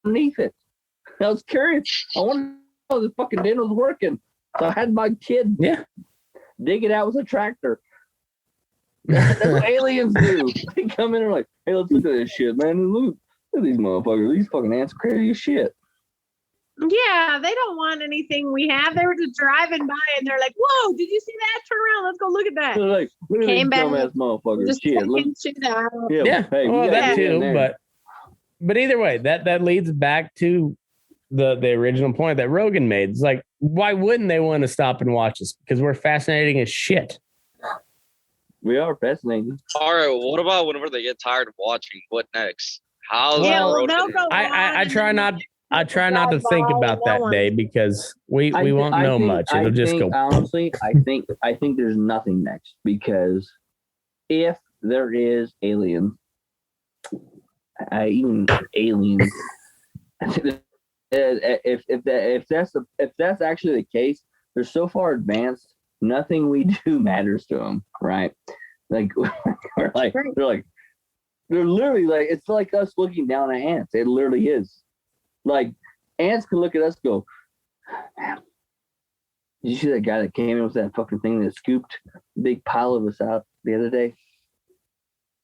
underneath it. I was curious. I wanted to know the fucking dinner was working. So I had my kid. Yeah. dig it out with a tractor. That's what aliens do. They come in and are like, hey, let's look at this shit, man. Look at these motherfuckers. These fucking ants crazy as shit. Yeah, they don't want anything we have. They were just driving by and they're like, whoa, did you see that? Turn around. Let's go look at that. They're like, look at Came these back, dumbass motherfuckers. Just Shit. Look. taking shit out. Yeah, Hey, well, we gotta that get in too, there. but either way, that leads back to the original point that Rogan made. It's like, why wouldn't they want to stop and watch us? Because we're fascinating as shit. We are fascinating. All right, what about whenever they get tired of watching? What next? How's Well, the they'll road? go I on try and not. I try not to drive think by about and that no day one- because we won't know much. It'll just go. Honestly, I think there's nothing next, because if there is aliens, even aliens, if that's actually the case, they're so far advanced, nothing we do matters to them, right? Like they're literally like, it's like us looking down at ants. It literally is. Like, ants can look at us and go, man, did you see that guy that came in with that fucking thing that scooped a big pile of us out the other day?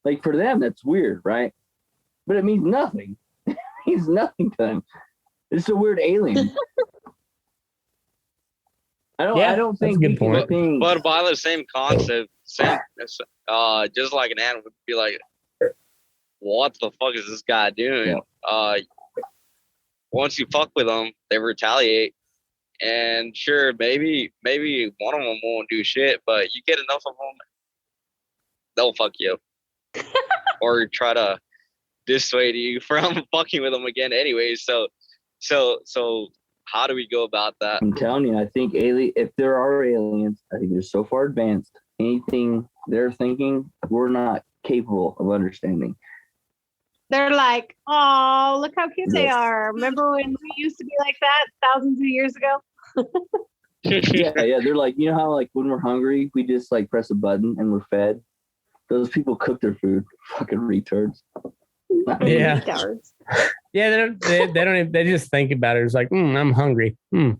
Like, for them, that's weird, right? But it means nothing. It means nothing to them. It's a weird alien. I don't think that's a good point. But by the same concept, just like an ant would be like, what the fuck is this guy doing? Yeah. Once you fuck with them, they retaliate. And sure, maybe one of them won't do shit, but you get enough of them, they'll fuck you. Or try to dissuade you from fucking with them again anyway. So how do we go about that? I'm telling you, I think if there are aliens, I think they're so far advanced, anything they're thinking, we're not capable of understanding. They're like, oh, look how cute they Yes. are. Remember when we used to be like that thousands of years ago? Yeah. They're like, you know how like when we're hungry, we just like press a button and we're fed. Those people cook their food. Fucking retards. Yeah. Retards. Yeah, they don't even, they just think about it. It's like, I'm hungry. No,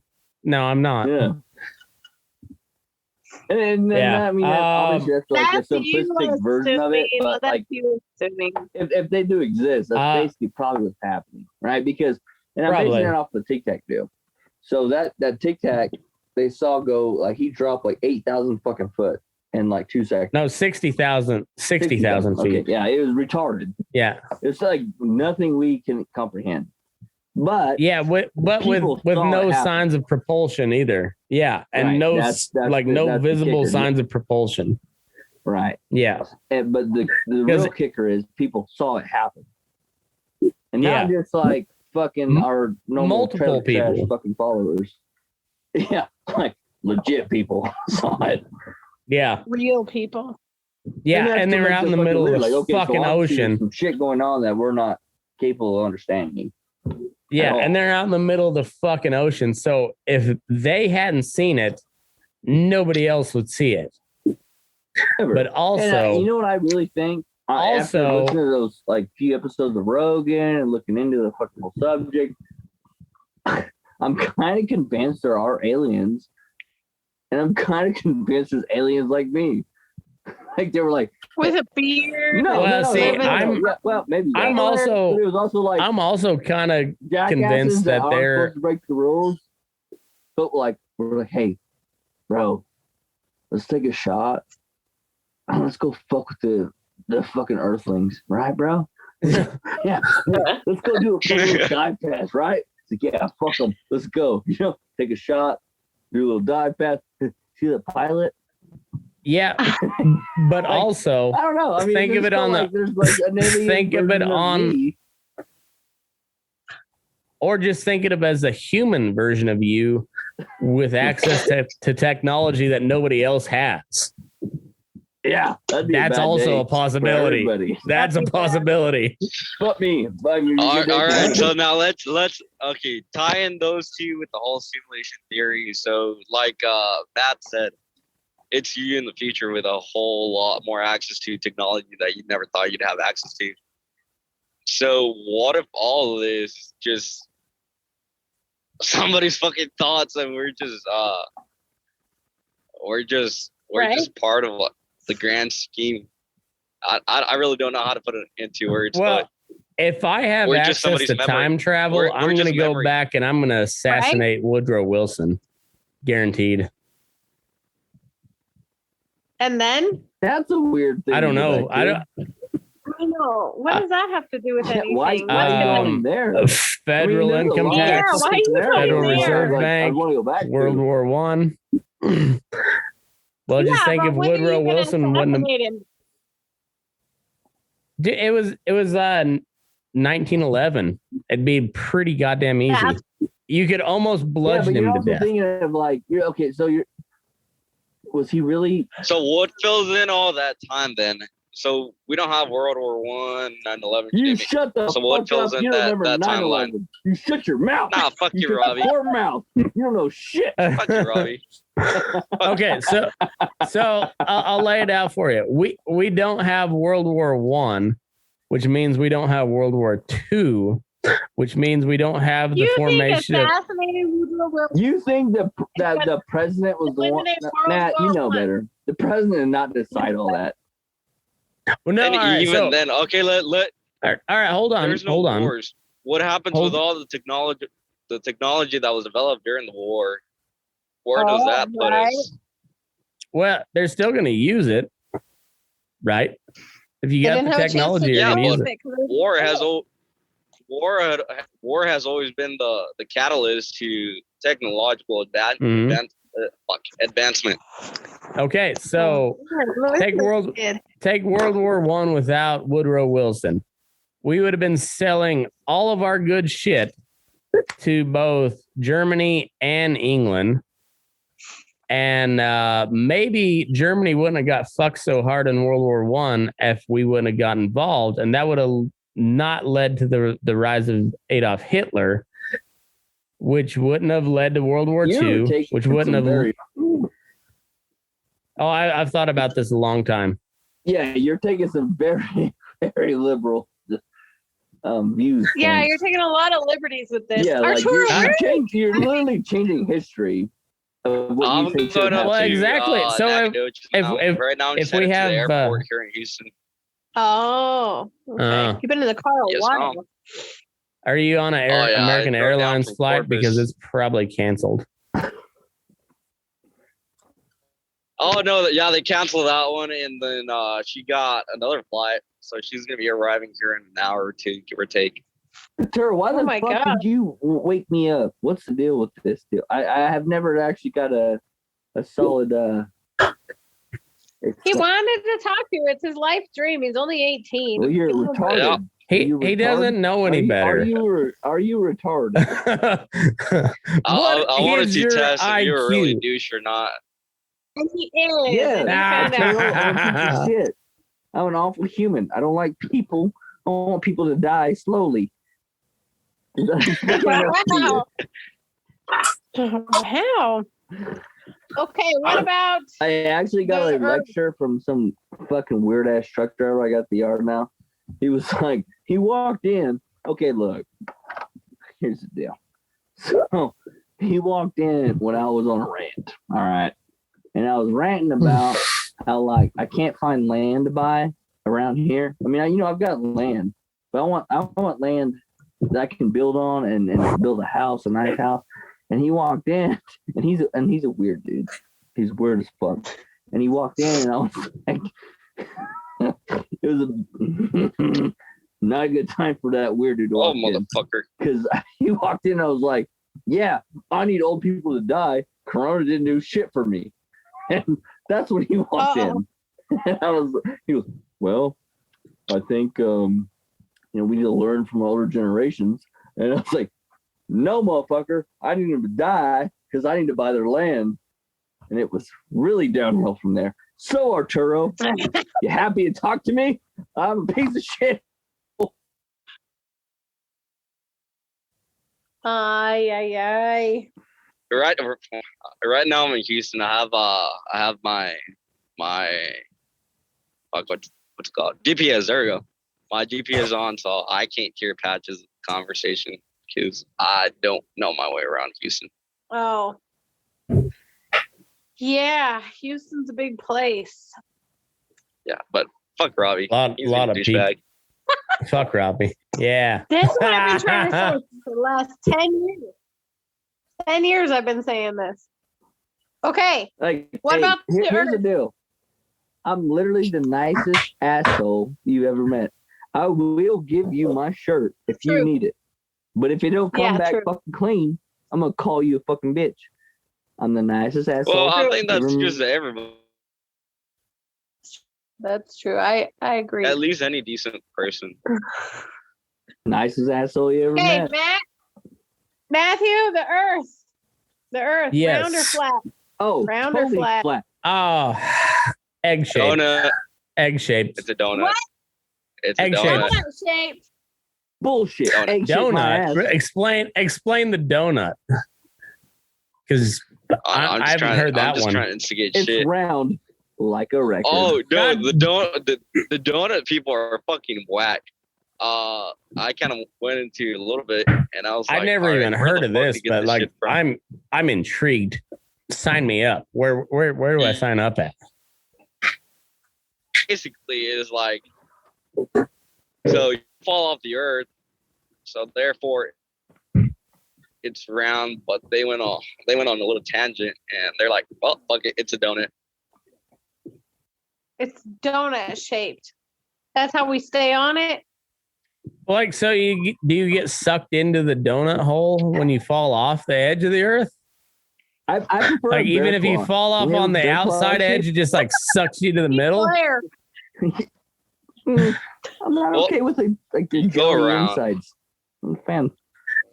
I'm not. Yeah. And then Yeah. I mean, obviously that's like That's a you simplistic version of it, assuming, but that's like you assuming. if they do exist, that's basically probably what's happening, right? Because, and I'm Probably. basing it off the Tic Tac deal. So that Tic Tac, they saw go like he dropped like 8,000 fucking foot in like 2 seconds. No, 60,000 feet. Okay, yeah, it was retarded. Yeah. It's like nothing we can comprehend. But Yeah, with people saw no it happen. signs of propulsion either. Yeah, and Right, no that's no the visible kicker. signs of propulsion. right. Yeah. But the real kicker is people saw it happen. And not just like fucking our normal multiple trailer trash people. fucking followers. Yeah, like legit people saw it. Yeah. Real people. Yeah, that's and they what were makes out in it the middle of fucking the weird. Like, okay, so fucking obviously there's ocean. some shit going on that we're not capable of understanding. Yeah, all. and they're out in the middle of the fucking ocean. So if they hadn't seen it, nobody else would see it. Ever. But also, And, you know what I really think? After Also- listening to those like few episodes of Rogan and looking into the fucking whole subject, I'm kind of convinced there are aliens, and I'm kind of convinced there's aliens like me. Like they were like, With a beard. maybe. I'm that. also But it was also like I'm also kind of jackasses convinced that aren't they're- supposed to break the rules, but like we're like, hey, bro, let's take a shot. Let's go fuck with the fucking Earthlings, right, bro? yeah, let's go do a fucking little dive pass, right? It's like, yeah, fuck them. Let's go. You know, take a shot, do a little dive pass. See the pilot? Yeah, but Like, also I don't know. I mean, think of it on the there's like an alien think of it version on me. or just think of it as a human version of you with access to technology that nobody else has. Yeah, that'd be a That's bad also day a possibility. for everybody. That's a possibility. Fuck me. All right, so now let's tie in those two with the whole simulation theory. So like Matt said, it's you in the future with a whole lot more access to technology that you never thought you'd have access to. So what if all of this is just somebody's fucking thoughts and we're just we're just part of the grand scheme. I really don't know how to put it into words. Well, but if I have we're just access to somebody's memory. time travel, We're I'm going just to go memory. back and I'm going to assassinate Woodrow Wilson. Guaranteed. And then? That's a weird thing. I don't know. I know. What does that have to do with anything? Why there? Federal income tax, why are you Federal there? Reserve Bank, I want to go back World War One. Well, just think if Woodrow Wilson wouldn't have. It was 1911. It'd be pretty goddamn easy. You could almost bludgeon him to death. Thinking of like, was he really? So what fills in all that time then? So we don't have World War One, 9/11. You shut the so what fills up. in that timeline? You shut your mouth. Nah, fuck you, Robby. Poor mouth. You don't know shit. Fuck you, Robby. Okay, so I'll lay it out for you. We don't have World War One, which means we don't have World War Two, which means we don't have the formation of. You think that the president was the one? Matt, you know better. The president did not decide all that. Well, no, and right, then, okay, let. All right, hold on. There's no hold on. wars. What happens with all the technology? The technology that was developed during the war. Where does that put us? Well, they're still going to use it, right? If you got the technology, you're going to use it. War has always been the catalyst to technological advancement. Okay, so take World War One without Woodrow Wilson. We would have been selling all of our good shit to both Germany and England. And maybe Germany wouldn't have got fucked so hard in World War One if we wouldn't have got involved, and that would have not led to the rise of Adolf Hitler, which wouldn't have led to World War II, which wouldn't have. Oh, I've thought about this a long time. Yeah, you're taking some very, very liberal views. Yeah, you're taking a lot of liberties with this. Yeah, Arturo, you're literally changing history. Well, exactly. So if right now I'm if we have to the airport here in Houston. Oh, okay. You've been in the car a while. Are you on an American Airlines flight? Because it's probably canceled. Oh no! Yeah, they canceled that one, and then she got another flight, so she's gonna be arriving here in an hour or two, give or take. Arturo, why the fuck did you wake me up? What's the deal with this deal? I have never actually got a solid. He wanted to talk to you. It's his life dream. He's only 18. Well, you're retarded. Yeah. He doesn't know any better. Are you retarded? I wanted to test if you were really douche or not. And he is. Yeah. Shit. I'm an awful human. I don't like people. I want people to die slowly. Wow. Wow. Okay, what about? I actually got a lecture from some fucking weird ass truck driver. I got the yard now. He was like, he walked in. Okay, look, here's the deal. So he walked in when I was on a rant. All right. And I was ranting about how like I can't find land to buy around here. I mean, I've got land, but I want land that I can build on and build a house, a nice house. And he walked in, and he's a weird dude. He's weird as fuck. And he walked in, and I was like, it was not a good time for that weird dude to walk in. Motherfucker. Because he walked in, and I was like, yeah, I need old people to die. Corona didn't do shit for me. And that's when he walked in. And he was, well, I think, we need to learn from older generations. And I was like, no, motherfucker, I need them to die because I need to buy their land. And it was really downhill from there. So, Arturo, you happy to talk to me? I'm a piece of shit. Ay. Right now I'm in Houston. I have my what's it called? GPS. There we go. My GPS on, so I can't hear Patch's conversation because I don't know my way around Houston. Oh. Yeah, Houston's a big place. Yeah, but fuck Robby. Lot of people. Fuck Robby. Yeah. That's what I've been trying to say for the last 10 years. 10 years I've been saying this. Okay. Like, what about here's the deal. I'm literally the nicest asshole you ever met. I will give you my shirt if you need it. But if it don't come back fucking clean, I'm gonna call you a fucking bitch. I'm the nicest asshole. Well, I think that's just everybody. That's true. I agree. At least any decent person. Nicest asshole you ever met. Hey, Matthew, the Earth. Yes. Round or flat? Oh, round totally or flat? Oh, egg shaped. Donut. Egg shaped. It's a donut. What? It's egg a donut. Donut shaped. Bullshit. Donut. Explain the donut. Because I haven't heard that one. I'm just trying to instigate it's shit. It's round like a record. Oh no, the donut people are fucking whack. I kind of went into a little bit, and I was like, I've never even heard of this, but like I'm intrigued. Sign me up. Where do I sign up at? Basically, it is like, so you fall off the earth, so therefore it's round. But they went on a little tangent, and they're like, well, fuck it, it's a donut. It's donut shaped. That's how we stay on it. Like, so do you get sucked into the donut hole when you fall off the edge of the earth? I prefer like even if you fall off on the outside edge, it just like sucks you to the middle. I'm not okay with the jelly insides. I'm a fan.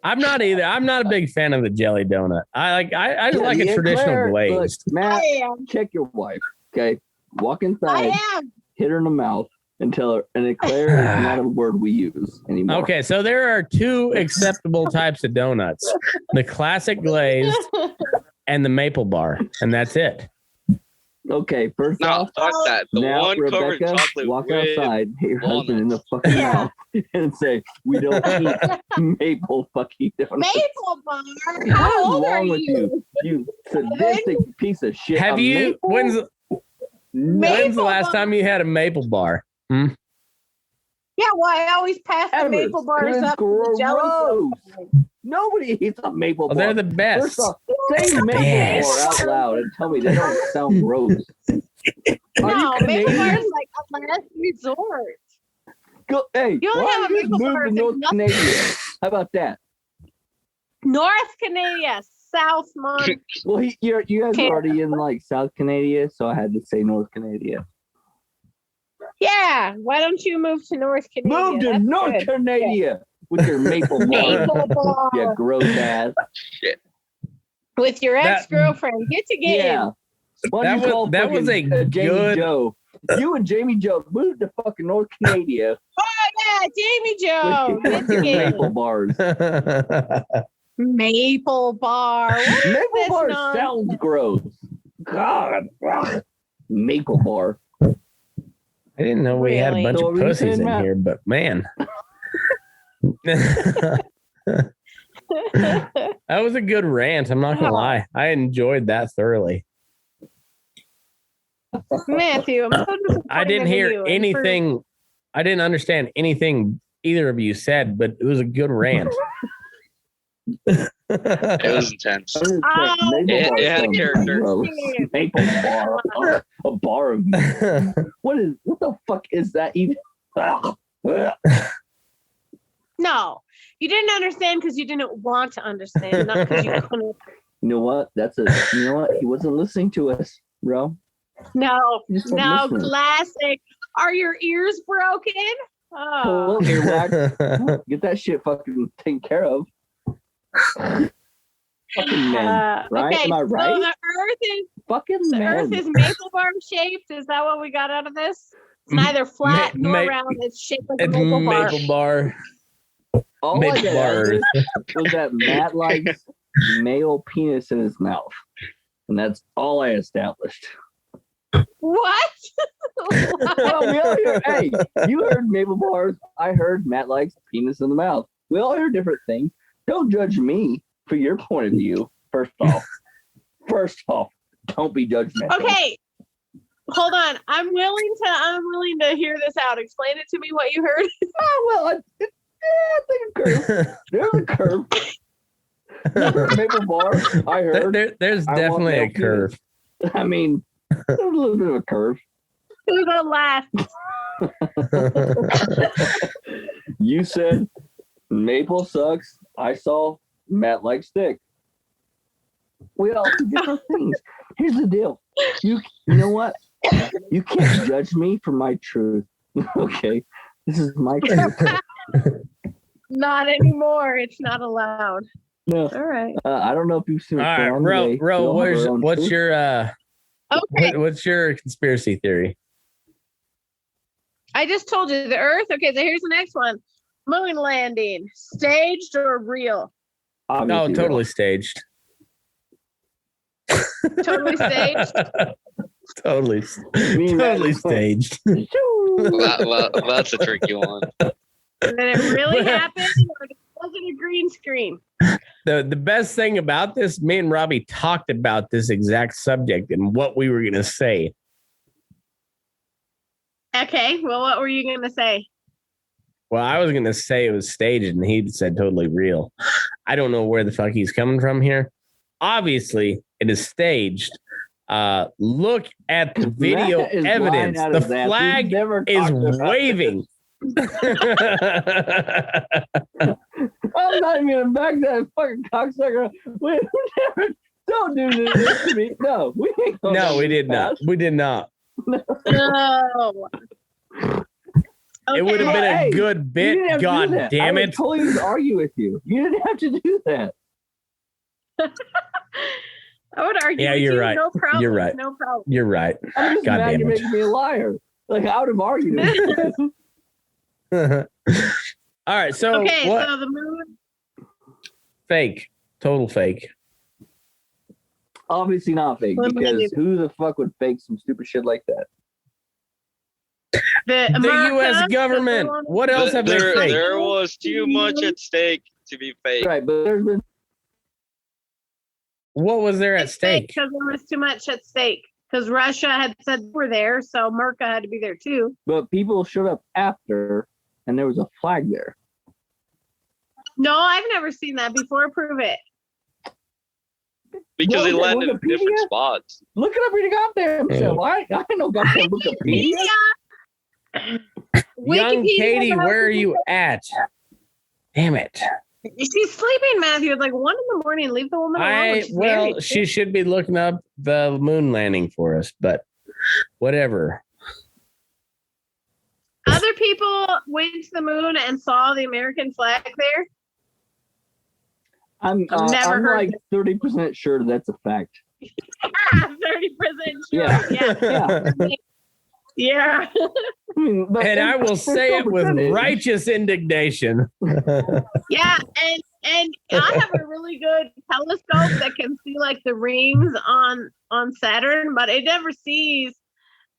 I'm not either. I'm not a big fan of the jelly donut. I just like a traditional glazed. Look, Matt, check your wife. Okay, walk inside, hit her in the mouth, and tell her. And Eclair is not a word we use anymore. Okay, so there are two acceptable types of donuts: the classic glazed and the maple bar, and that's it. Okay, first off, fuck that. The now one covered Rebecca, chocolate walk with outside, hit your husband in the fucking mouth, and say, "We don't eat maple fucking donuts." Maple bar. What is wrong with you? You sadistic piece of shit. Have you? When's the last time you had a maple bar? Yeah, well, I always pass the maple bars up to the jelly. Nobody eats a maple bar. They're the best. First off, say maple bar out loud and tell me they don't sound gross. No, maple bar is like a last resort. Hey, you only have a maple bar to North Canada. How about that? North Canada, South Mon. Well, you guys are already in like South Canada, so I had to say North Canada. Yeah, why don't you move to North Canada? Move to North Canada with your maple bar. Maple bar. Yeah, gross ass. Shit. With your ex-girlfriend. Get together. Yeah. That was a Jamie good. Joe. You and Jamie Joe moved to fucking North Canada. Oh yeah, Jamie Joe. Get together. Maple bars. Maple bar. Maple bar sounds gross. God. Maple bar. I didn't know we had a bunch of pussies in here, but man. That was a good rant. I'm not gonna lie. I enjoyed that thoroughly. Matthew, I'm so disappointed. I didn't hear anything. I didn't understand anything either of you said, but it was a good rant. It was intense. It had a character. Maple bar. A bar of what the fuck is that even? No, you didn't understand because you didn't want to understand, not because you couldn't. You know what? You know what? He wasn't listening to us, bro. No, classic. Are your ears broken? Oh. Get that shit fucking taken care of. Fucking men, right? Okay, am I right? So the Earth is fucking men. Earth is maple bar shaped. Is that what we got out of this? It's neither flat nor round. It's shaped like a maple bar. All I got was that Matt likes male penis in his mouth, and that's all I established. What? Well, we all hear. Hey, you heard maple bars. I heard Matt likes penis in the mouth. We all hear different things. Don't judge me for your point of view. First off, Don't be judgmental. Okay. Hold on. I'm willing to hear this out. Explain it to me what you heard. Oh, well, I think a curve. There's a curve. Maple bar, I heard. There's definitely a curve. I mean, there's a little bit of a curve. Who's the last? You said maple sucks. I saw Matt likes stick. We all do different things. Here's the deal. You know what? You can't judge me for my truth. Okay? This is my truth. Not anymore. It's not allowed. No. All right. I don't know if you've seen All right, Ro, what's your conspiracy theory? I just told you the Earth. Okay, so here's the next one. Moon landing, staged or real? Obviously No, totally real. staged. Totally staged. Totally staged. Well, that's a tricky one. And then it really happened, or was it a green screen? The best thing about this, me and Robby talked about this exact subject and what we were going to say. Okay, well, what were you going to say? Well, I was going to say it was staged, and he said totally real. I don't know where the fuck he's coming from here. Obviously, it is staged. Look at the video evidence. The flag is waving. I'm not even gonna back that fucking cocksucker. Don't do this to me. No, we ain't gonna No, we did not. We did not. No. It would have been a good bit. God damn it. I would totally argue with you. You didn't have to do that. I would argue. Yeah, with you're you. right. No problem. You're right. No problem. You're right. I'm just God mad damn you're it. making me a liar. Like, I would have argued it. All right, so Okay, what? so the moon. Fake. Total fake. Obviously not fake, because who the fuck would fake some stupid shit like that? The U.S. government. What else have they faked? There was too much at stake to be fake. Right, but there's been. What was there at stake? Because there was too much at stake. Because Russia had said they were there, so America had to be there too. But people showed up after, and there was a flag there. No, I've never seen that before. Prove it. Because Well, they landed in Wikipedia? different spots. Look it up in your goddamn self. I know goddamn Wikipedia. Young Katie, where are you at? Damn it. She's sleeping, Matthew. It's like 1 a.m. Leave the woman alone. She's married. She should be looking up the moon landing for us, but whatever. Other people went to the moon and saw the American flag there. I'm heard like 30% sure that's a fact. 30% sure. Yeah. Yeah. I mean, And I will say it with righteous indignation. Yeah, and I have a really good telescope that can see like the rings on Saturn, but it never sees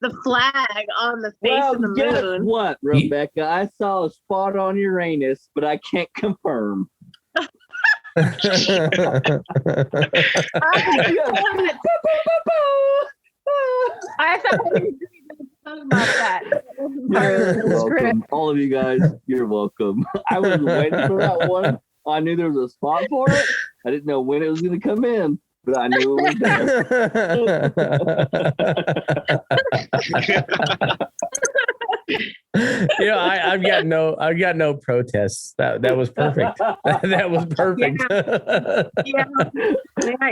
the flag on the face of the guess moon. what, Rebecca? I saw a spot on Uranus, but I can't confirm. I thought we were talking about that. You're welcome. All of you guys, you're welcome. I was waiting for that one. I knew there was a spot for it. I didn't know when it was going to come in, but I knew it was there. I've got no protests. That was perfect. That was perfect. Yeah,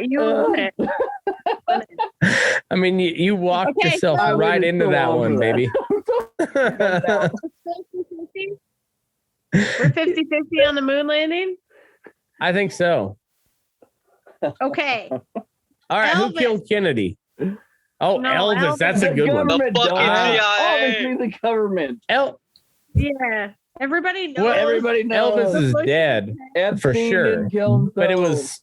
you own it. I mean, you walked yourself so right into that one, baby. We're 50-50 on the moon landing. I think so. Okay. All right, Elvis. who killed Kennedy? Oh, No, Elvis. That's a good one. The fucking CIA. Obviously the government. Yeah. Everybody knows. Well, everybody knows. Elvis is dead. Epstein for sure. didn't kill himself. But it was.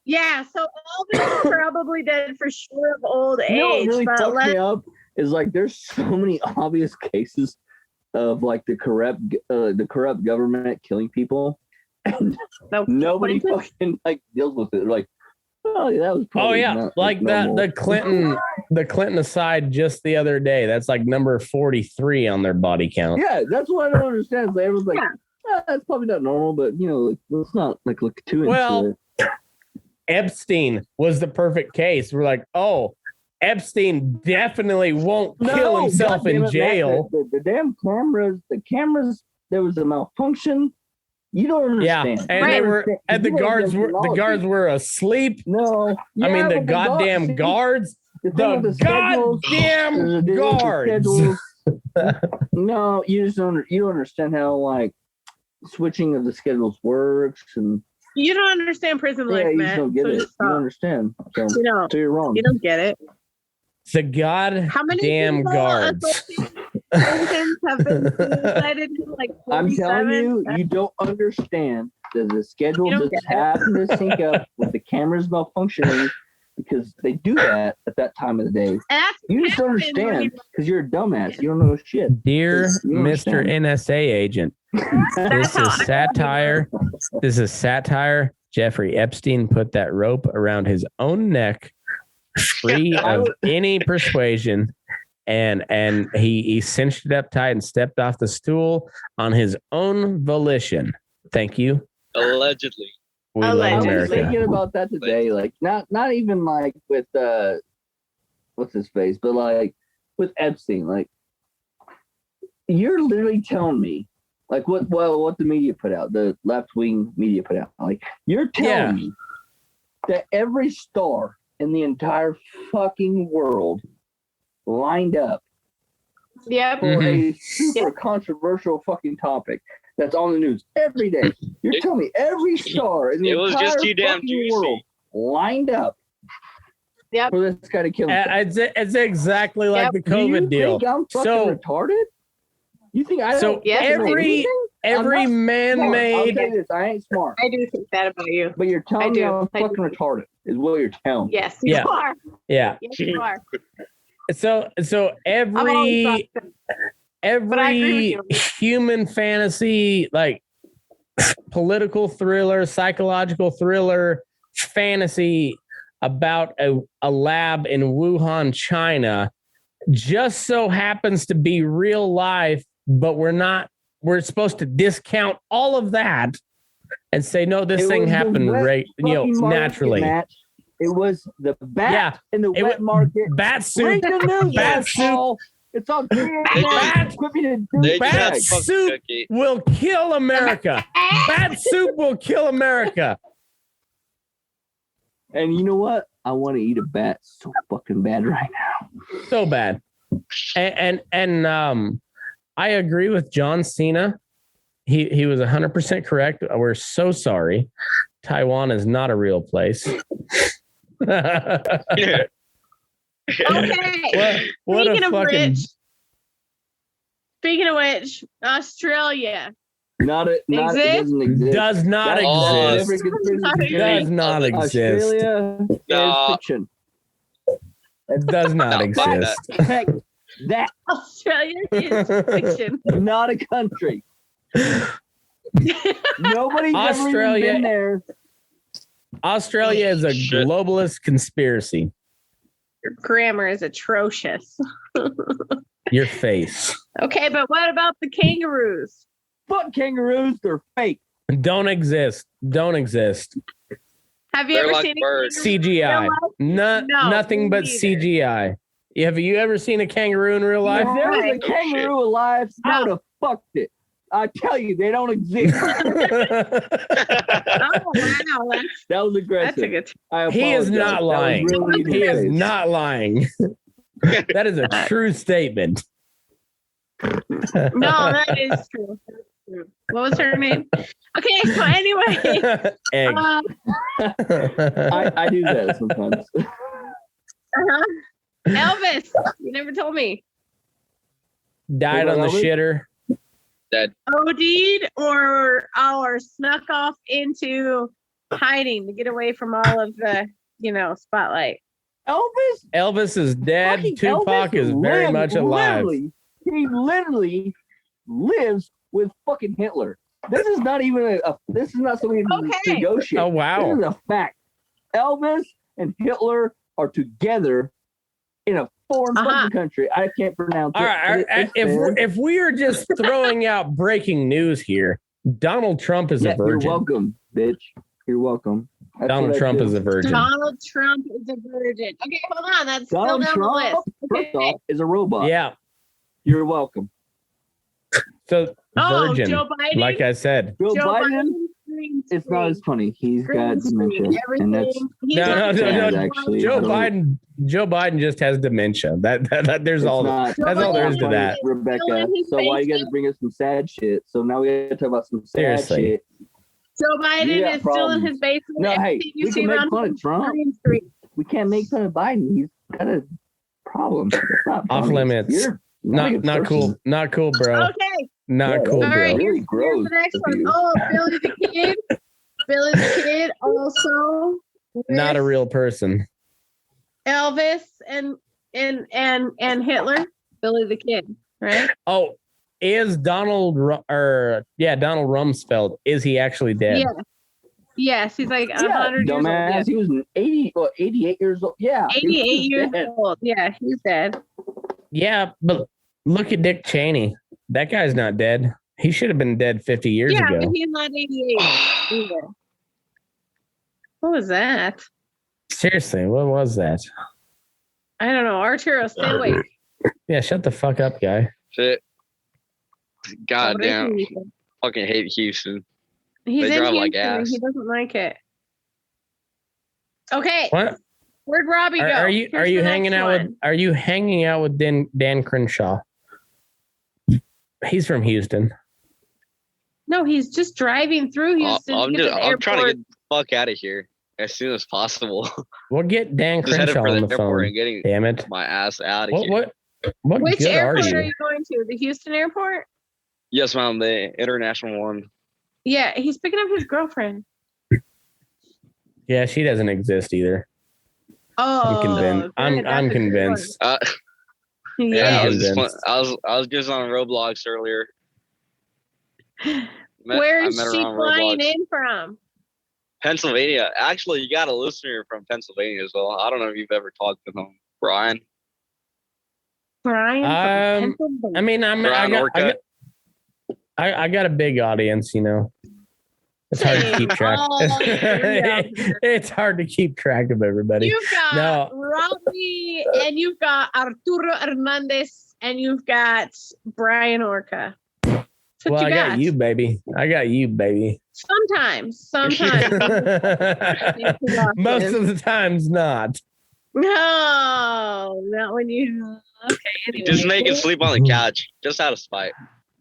Yeah, so Elvis is probably dead for sure of old age. You know what really but fucked me up is like there's so many obvious cases of like the corrupt government killing people, and nobody fucking like deals with it. Like, Oh, yeah, that was. Oh yeah, not, like normal. the Clinton aside just the other day. That's like number 43 on their body count. Yeah, that's what I don't understand. It's like, everyone's like, that's probably not normal, but like, let's not like look too into it. Epstein was the perfect case. We're like, oh, Epstein definitely won't kill himself in jail. The damn cameras. There was a malfunction. You don't understand. Yeah, and the guards were asleep. No, I mean the goddamn guards. The goddamn guards. No, you don't understand how like switching of the schedules works, and you don't understand prison life, you man. don't get it. You don't understand. So you're wrong. You don't get it. The goddamn guards. Have been decided like 47? I'm telling you, you don't understand that the schedule just happened to sync up with the cameras malfunctioning because they do that at that time of the day. You just don't understand because you're a dumbass. You don't know shit. Dear Mr. NSA agent, this is satire. This is satire. Jeffrey Epstein put that rope around his own neck, free of any persuasion. And he cinched it up tight and stepped off the stool on his own volition. Thank you. Allegedly. We love I was America. thinking about that today, like not even like with what's his face, but like with Epstein. Like you're literally telling me, like what the media put out, the left wing media put out. Like you're telling me that every star in the entire fucking world lined up for a super controversial fucking topic that's on the news every day. You're telling me every star in the entire fucking world lined up for this guy to kill himself. It's exactly like the COVID deal. Do you think I'm fucking retarded? You think I don't every man-made... I'll say this, I ain't smart. I do think that about you. But you're telling me I'm fucking retarded is what you're telling me. Yes, you are. Yeah. Yes, you are. So every human fantasy, like political thriller, psychological thriller, fantasy about a lab in Wuhan, China, just so happens to be real life, but we're supposed to discount all of that and say, no, this thing happened naturally. It was the bat in the wet market. Bat soup. Bat soup. It's all bat soup will kill America. Bat soup will kill America. And you know what? I want to eat a bat so fucking bad right now. So bad. And I agree with John Cena. He was 100% correct. We're so sorry. Taiwan is not a real place. Okay. Speaking of which, Australia. It doesn't exist. Does not exist. Does not exist. Australia is fiction. It does not exist. That Australia is fiction. Not a country. Nobody's ever even been there. Australia is a globalist conspiracy. Your grammar is atrocious. Your face. Okay, but what about the kangaroos? Fuck kangaroos, they're fake. Don't exist. Have you ever seen CGI? Nothing but CGI. Have you ever seen a kangaroo in real life? If there was a kangaroo alive, I would have fucked it. I tell you, they don't exist. Oh, wow. That was aggressive. That's a good. He is not lying. He is not lying. That is a true statement. No, that is true. What was her name? Okay, so anyway. Egg. I do that sometimes. Elvis, you never told me. Died on the shitter. Dead. OD'd or snuck off into hiding to get away from all of the, spotlight. Elvis is dead. Fucking Tupac Elvis is very much alive. He literally lives with fucking Hitler. This is not even this is not something to negotiate. Oh wow. This is a fact. Elvis and Hitler are together in a foreign fucking country. I can't pronounce All right, if we are just throwing out breaking news here, Donald Trump is a virgin. You're welcome, bitch. You're welcome. Donald Trump is a virgin. Donald Trump is a virgin. Okay, hold on. That's Donald still down Trump, the list. first off, is a robot. Yeah. You're welcome. So virgin, Joe Biden? like I said. Joe Biden, green it's not as funny. He's Green got dementia, and that's No. sad, actually. Joe Biden just has dementia. There's all. That's all there is to that. Rebecca. So why you guys bring us some sad shit? So now we got to talk about some sad shit. Joe Biden is still in his basement. No, hey, we can make fun of Trump. We can't make fun of Biden. He's got a problem. Off limits. Not cool. Not cool, bro. Okay. Not cool, bro. All right, here's the next one. Oh, Billy the Kid. Billy the Kid also. Not a real person. Elvis and Hitler. Billy the Kid, right? Oh, is Donald Rumsfeld? Is he actually dead? Yeah. Yes, he's like 100 years old. Dumbass. He was 88 years old. Yeah. 88 years old. Yeah, he's dead. Yeah, but look at Dick Cheney. That guy's not dead. He should have been dead 50 years ago. Yeah, but he's not 88 either. What was that? Seriously, what was that? I don't know. Arturo, stay awake. Yeah, shut the fuck up, guy. Shit. Goddamn. Fucking hate Houston. He's They in drive Houston like ass. and he doesn't like it. Okay. What? Where'd Robby go? Are you hanging out with Dan Crenshaw? He's from Houston. No, he's just driving through Houston. I'm trying to get the fuck out of here as soon as possible. We'll get Dan Just headed Crenshaw for on the the airport phone. and getting Damn it! my ass out of here. What Which good airport are are you? you going to? The Houston airport? Yes, ma'am. The international one. Yeah, he's picking up his girlfriend. Yeah, she doesn't exist either. Oh, I'm convinced. I'm convinced. Yeah. I was just on Roblox earlier. Where's I met her she on flying Roblox. in from? Pennsylvania. Actually, you got a listener from Pennsylvania as well. I don't know if you've ever talked to him, Brian. Brian from Pennsylvania. I mean, I got a big audience, you know. It's hard to keep track. It's hard to keep track of everybody. You've got Robby, and you've got Arturo Hernandez, and you've got Brian Orca. Well, I got you, baby. Sometimes. Most of the times, not. No, not when you. Okay. Anyway. Just make it sleep on the couch, just out of spite.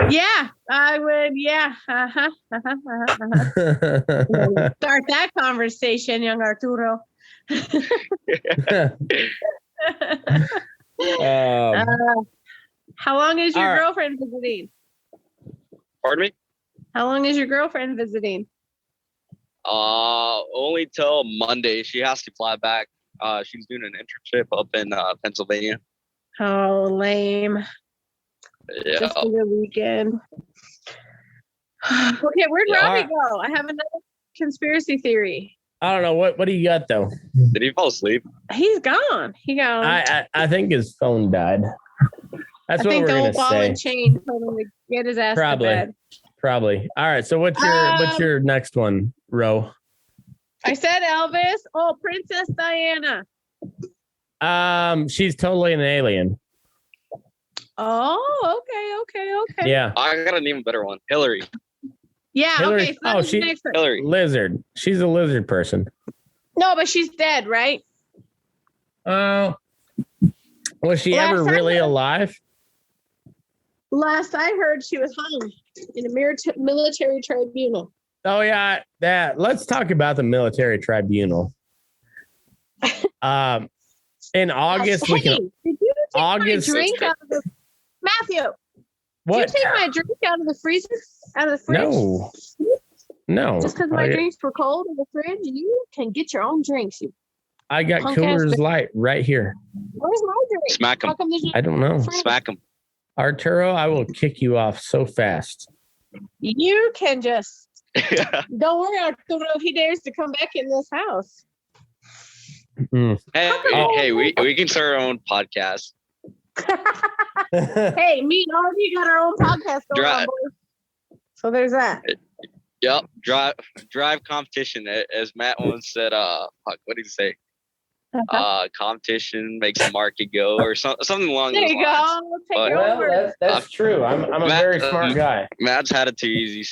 Yeah, I would. Yeah. Start that conversation, young Arturo. How long is your girlfriend visiting? Pardon me? How long is your girlfriend visiting? Only till Monday. She has to fly back. She's doing an internship up in Pennsylvania. Oh, lame. Yeah. Just for the weekend. Okay, where'd Robby go? I have another conspiracy theory. I don't know. What do you got, though? Did he fall asleep? He's gone. I think his phone died. That's what we're going to say. I think the old ball and chain told him to get his ass to bed. Probably. All right. So what's your next one, Ro? I said Elvis. Oh, Princess Diana. She's totally an alien. Oh, okay. Yeah. I got an even better one. Hillary. Yeah. Hillary. Okay. So she's next one. Hillary. Lizard. She's a lizard person. No, but she's dead, right? Was she ever really alive? Last I heard, she was hung in a military tribunal. Oh yeah, let's talk about the military tribunal. In August, Did you take my drink out of the Matthew? What? Did you take my drink out of the freezer? Out of the fridge? No. Just because my drinks were cold in the fridge, you can get your own drinks. I got Coors Light right here. Where's my drink? Smack him. I don't know. Smack him. Arturo, I will kick you off so fast. You can just don't worry, Arturo. If he dares to come back in this house. Hey, we can start our own podcast. Hey, me and RV got our own podcast going on, boys. So there's that. Yep, drive competition, as Matt once said. What did he say? Competition makes the market go, or something along those lines. There you go. Take your over. That's true. I'm a very smart guy. Matt's had it too easy.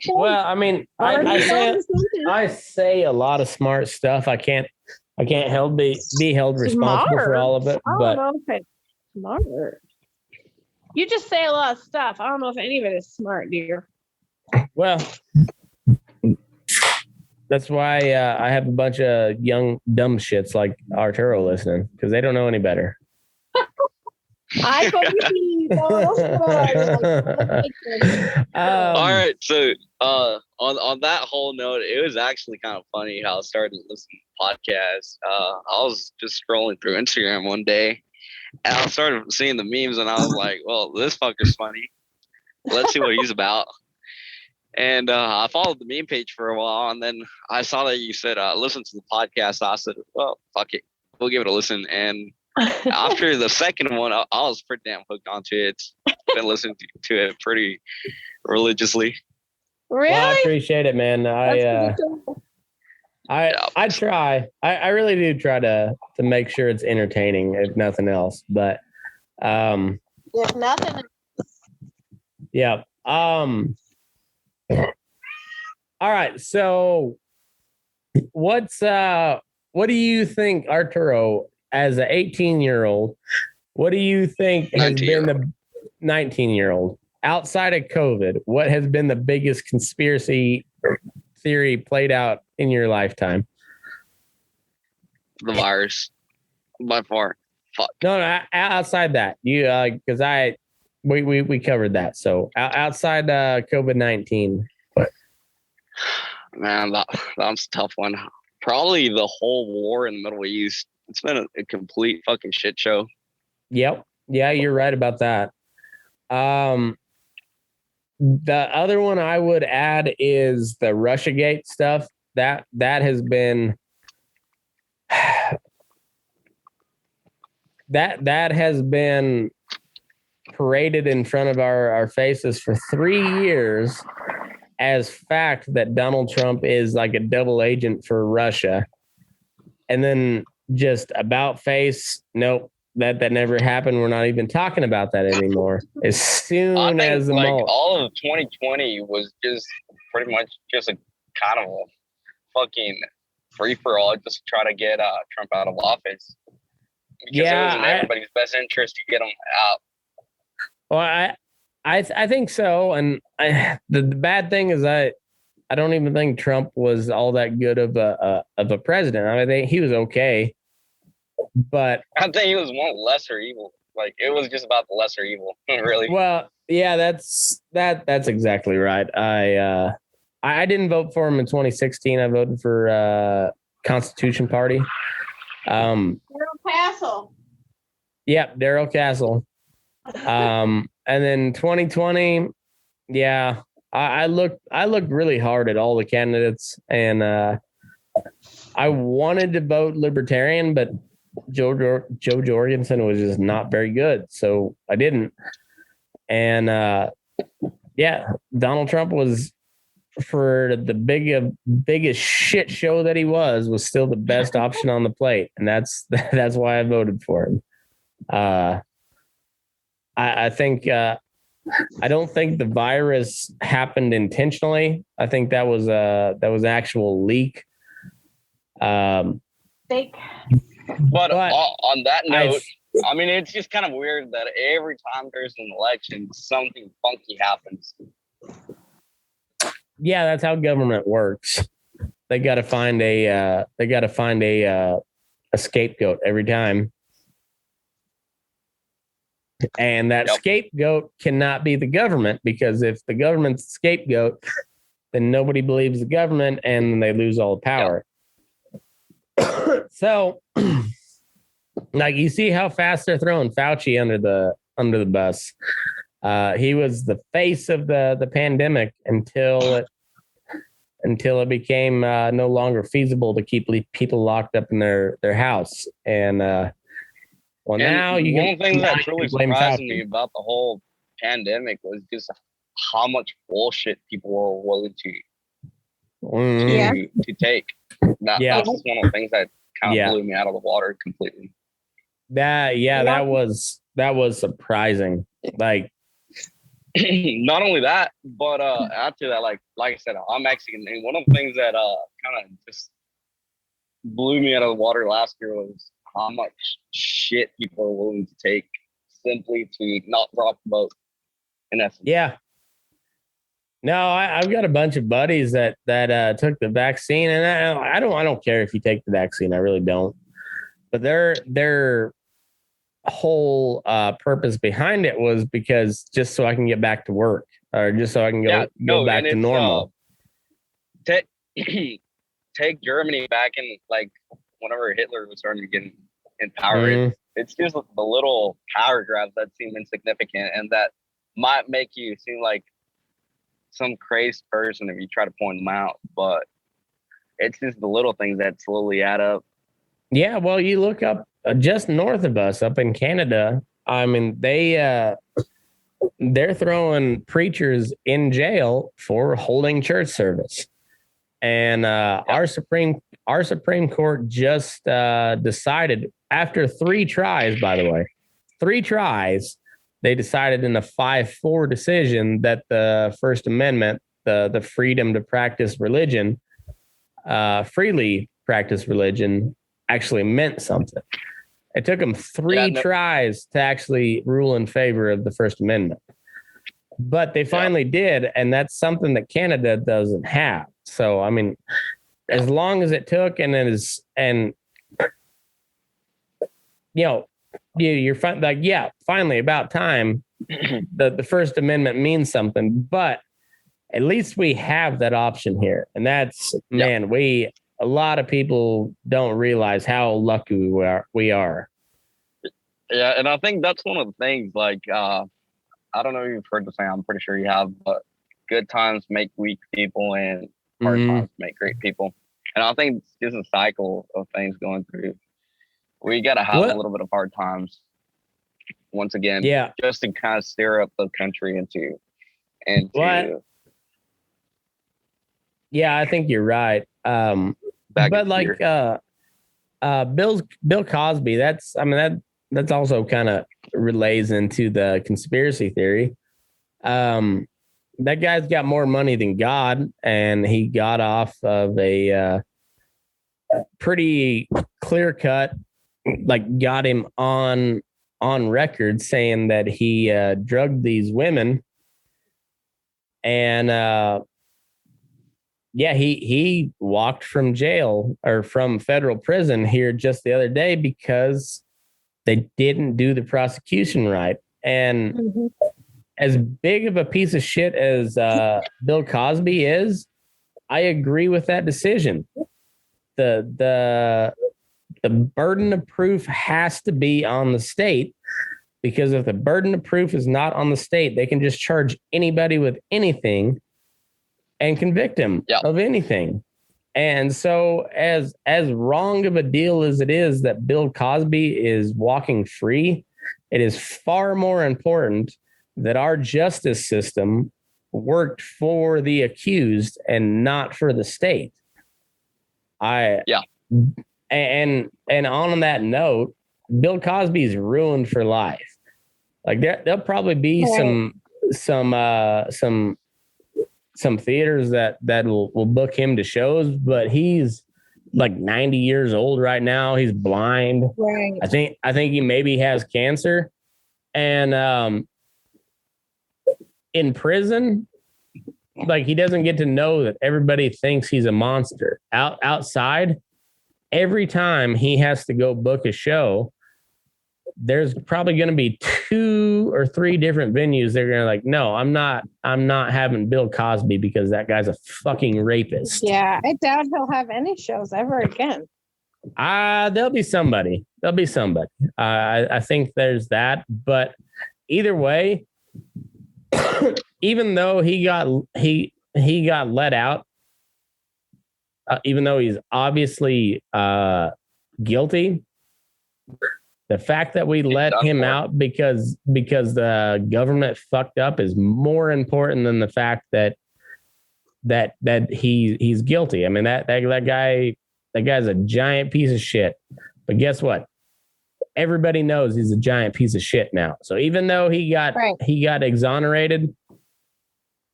Well, I mean, I say a lot of smart stuff. I can't be held responsible for all of it. I But don't know if it's smart. You just say a lot of stuff. I don't know if any of it is smart, dear. Well, that's why I have a bunch of young dumb shits like Arturo listening, because they don't know any better. I believe. All right, so on that whole note, it was actually kind of funny how I started listening to podcasts. I was just scrolling through Instagram one day, and I started seeing the memes, and I was like, "Well, this fucker's funny. Let's see what he's about." And I followed the meme page for a while, and then I saw that you said listen to the podcast. I said, "Well, fuck it, we'll give it a listen." And after the second one, I was pretty damn hooked onto it. Been listening to it pretty religiously. Really? Well, I appreciate it, man. I try. I really do try to make sure it's entertaining, if nothing else. But if nothing. Yeah. All right. So what do you think, Arturo, as an 18-year-old, what do you think has been the 19-year-old outside of COVID? What has been the biggest conspiracy theory played out in your lifetime? The virus, by far. Fuck. No, outside that, you because we covered that. So outside COVID-19, what? Man, that's a tough one. Probably the whole war in the Middle East. It's been a complete fucking shit show. Yep. Yeah, you're right about that. The other one I would add is the Russiagate stuff. That has been that has been paraded in front of our faces for 3 years as fact that Donald Trump is like a double agent for Russia. And then just about face, nope, that never happened. We're not even talking about that anymore. As soon as the all of 2020 was just pretty much just a kind of a fucking free for all, just to try to get Trump out of office. Because it was in everybody's best interest to get him out. Well, I think so, and the bad thing is I don't even think Trump was all that good of a president. I think he was okay. But I think he was one lesser evil. Like, it was just about the lesser evil, really. Well, yeah, that's exactly right. I didn't vote for him in 2016. I voted for Constitution Party. Daryl Castle. Yep, Daryl Castle. And then 2020, yeah, I looked really hard at all the candidates, and I wanted to vote Libertarian, but Joe Jorgensen was just not very good, so I didn't. And yeah, Donald Trump was, for the biggest shit show that he was still the best option on the plate, and that's why I voted for him. I think I don't think the virus happened intentionally. I think that was actual leak. Fake. But on that note, I mean, it's just kind of weird that every time there's an election, something funky happens. Yeah, that's how government works. They got to find a scapegoat every time. And that scapegoat cannot be the government, because if the government's the scapegoat, then nobody believes the government and they lose all the power. So, like, you see how fast they're throwing Fauci under the bus. He was the face of the pandemic until until it became no longer feasible to keep people locked up in their house. And now you one of the things that really blame surprised Fauci. me about the whole pandemic was just how much bullshit people were willing to take. That's just one of the things that kind of blew me out of the water completely. That was surprising. Like, not only that, but after that, like I said, I'm Mexican, and one of the things that kind of just blew me out of the water last year was how much shit people are willing to take simply to not drop the boat. In essence. Yeah. No, I've got a bunch of buddies that took the vaccine, and I don't care if you take the vaccine. I really don't. But their whole purpose behind it was because just so I can get back to work, or just so I can go back to normal. Take Germany back in, like, whenever Hitler was starting to get in power. It's just the little power grabs that seem insignificant and that might make you seem like some crazy person if you try to point them out, but it's just the little things that slowly add up. Yeah, well, you look up just north of us, up in Canada. I mean, they're throwing preachers in jail for holding church service, and our Supreme Court just decided after 3 tries. By the way, 3 tries. They decided in a 5-4 decision that the First Amendment, the freedom to practice religion, freely practice religion, actually meant something. It took them 3 tries to actually rule in favor of the First Amendment. But they finally did, and that's something that Canada doesn't have. So, I mean, as long as it took, you're finally about time. The First Amendment means something, but at least we have that option here. And that's, a lot of people don't realize how lucky we are. Yeah. And I think that's one of the things, like, I don't know if you've heard the saying, I'm pretty sure you have, but good times make weak people and hard times make great people. And I think it's just a cycle of things going through. We got to have a little bit of hard times once again, just to kind of stir up the country into. Yeah, I think you're right. But like Bill Cosby, that's also kind of relays into the conspiracy theory. That guy's got more money than God, and he got off of a pretty clear cut, like, got him on record saying that he drugged these women, and he walked from jail or from federal prison here just the other day because they didn't do the prosecution right. And as big of a piece of shit as Bill Cosby is, I agree with that decision. The burden of proof has to be on the state, because if the burden of proof is not on the state, they can just charge anybody with anything and convict him of anything. And so as wrong of a deal as it is that Bill Cosby is walking free, it is far more important that our justice system worked for the accused and not for the state. And on that note, Bill Cosby's ruined for life. Like, there'll probably be some theaters that will book him to shows, but he's like 90 years old right now. He's blind. Right. I think he maybe has cancer. And in prison, like, he doesn't get to know that everybody thinks he's a monster. Outside, every time he has to go book a show, there's probably going to be 2 or 3 different venues. They're going to like, no, I'm not having Bill Cosby because that guy's a fucking rapist. Yeah. I doubt he'll have any shows ever again. There'll be somebody. I think there's that, but either way, even though he got let out, even though he's obviously guilty, the fact that we let him out because the government fucked up is more important than the fact that he's guilty. I mean, that guy's a giant piece of shit. But guess what? Everybody knows he's a giant piece of shit now. So even though he got exonerated,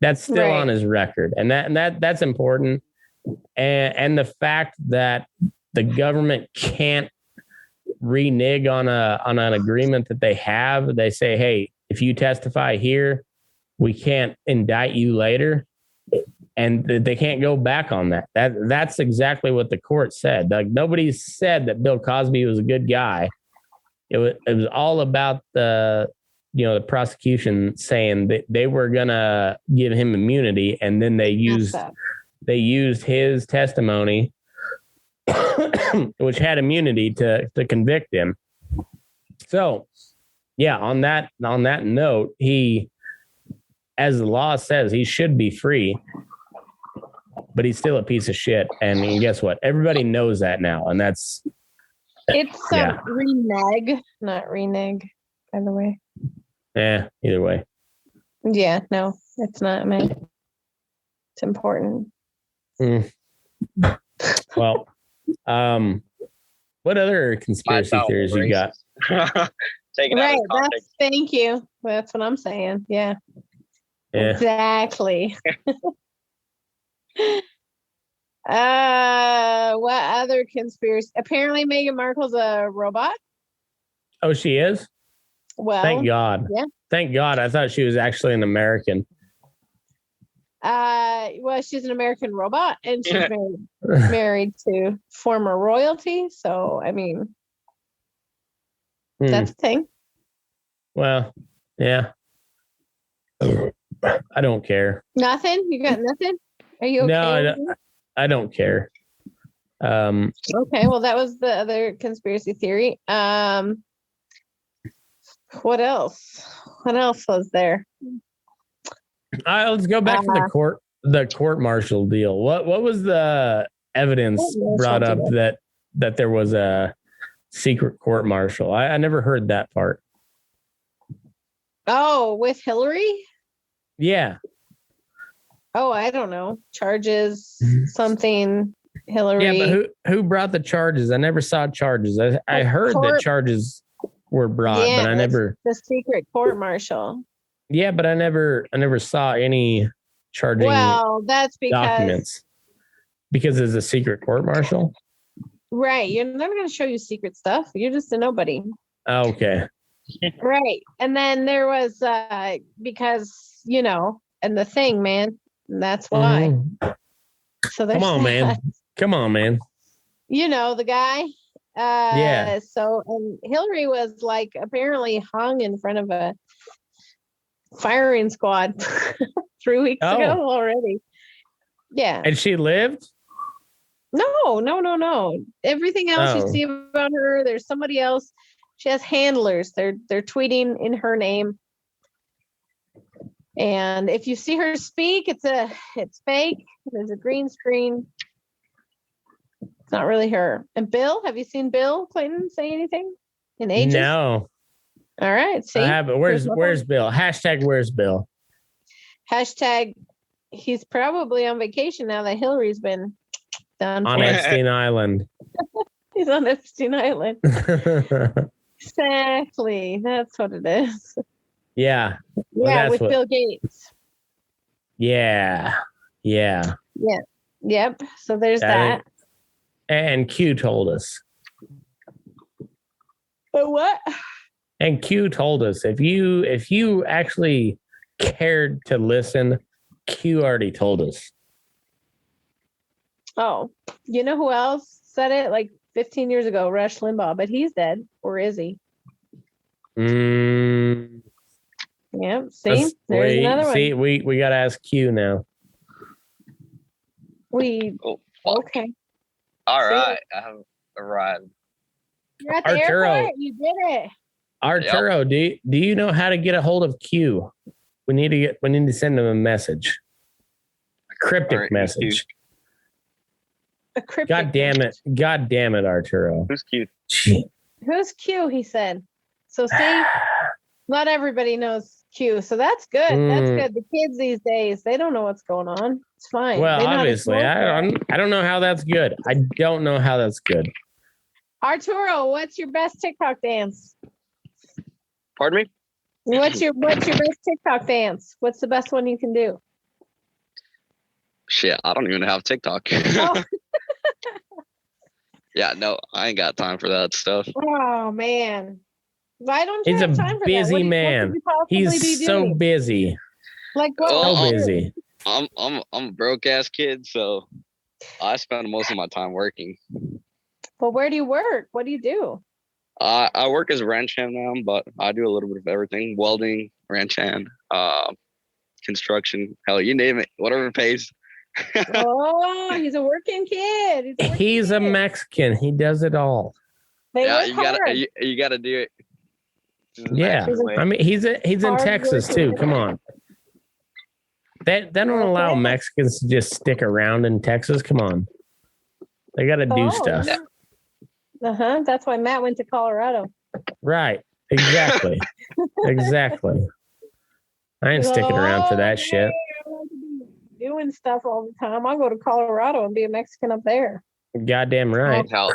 that's still on his record, and that's important. And the fact that the government can't renege on an agreement that they have. They say, hey, if you testify here, we can't indict you later. And they can't go back on that. That's exactly what the court said. Like, nobody said that Bill Cosby was a good guy. It was all about the prosecution saying that they were gonna give him immunity, and then they used his testimony, which had immunity, to convict him. So, yeah, on that note, he, as the law says, he should be free, but he's still a piece of shit. And guess what? Everybody knows that now, and that's renege, not renege, by the way. Yeah, either way. Yeah, no, it's not, man. It's important. Well, what other conspiracy theories you got? Taking out of context. Thank you. That's what I'm saying. Yeah. Exactly. What other conspiracy? Apparently Meghan Markle's a robot. Oh, she is? Well, thank God. Yeah. Thank God. I thought she was actually an American. Well, she's an American robot, and she's married to former royalty. So, I mean, that's the thing. Well, yeah. I don't care. Nothing? You got nothing? Are you okay? No, I don't care. Okay, well, that was the other conspiracy theory. What else? What else was there? Let's go back to the court martial deal. What was the evidence brought up that there was a secret court martial? I never heard that part. Oh, with Hillary? Yeah. Oh, I don't know. Charges, something, Hillary. Yeah, but who brought the charges? I never saw charges. I heard that charges were brought, but I never. The secret court martial. Yeah, but I never saw any charging. Well, that's because documents. Because it's a secret court martial. Right. You're never going to show you secret stuff. You're just a nobody. Okay. Right. And then there was because, and the thing, man, that's why. So Come on, man. The guy. Yeah. So, and Hillary was like apparently hung in front of a firing squad 3 weeks ago already. Yeah. And she lived? No. Everything else you see about her, there's somebody else. She has handlers. They're tweeting in her name. And if you see her speak, it's fake. There's a green screen. It's not really her. And Bill, have you seen Bill Clinton say anything in ages? No. All right. See, I haven't. Where's Bill? Hashtag where's Bill? Hashtag he's probably on vacation now that Hillary's been done on Epstein Island. He's on Epstein Island. Exactly. That's what it is. Yeah. Yeah, with Bill Gates. Yeah. Yeah. Yep. So there's that. And Q told us. But what? And Q told us if you actually cared to listen, Q already told us. Oh, you know who else said it like 15 years ago? Rush Limbaugh, but he's dead, or is he? Yeah. See, there's another one. See, we gotta ask Q now. Okay. All right, I have arrived. You're at the airport. You did it. Arturo, do you know how to get a hold of Q? We need to send him a message, a cryptic message. A cryptic God damn it. God damn it, Arturo. Who's cute? Gee. Who's Q? He said. So see, not everybody knows Q. So that's good. That's good. The kids these days, they don't know what's going on. It's fine. Well, They know how to obviously, smoke I don't know how that's good. I don't know how that's good. Arturo, what's your best TikTok dance? Pardon me? What's your best TikTok dance? What's the best one you can do? Shit, I don't even have TikTok. Oh, Yeah, no, I ain't got time for that stuff. oh man. Why don't you He's have a time for busy that? What man. could you possibly be He's so doing? busy. Like what? Oh, So busy. I'm a broke ass kid, so I spend most of my time working. Well, where do you work? What do you do? I work as a ranch hand now, but I do a little bit of everything: welding, ranch hand, construction. Hell, you name it, whatever pays. Oh, he's a working kid. He's a Mexican. He does it all. They Yeah, work you hard. gotta do it. Yeah. I mean, he's in Hard Texas working. too. Come on. They don't allow Okay. Mexicans to just stick around in Texas. Come on. They got to do stuff. That's why Matt went to Colorado. Right. Exactly. Exactly. I ain't sticking around for that shit. I want to be doing stuff all the time. I'll go to Colorado and be a Mexican up there. Goddamn right. Hell,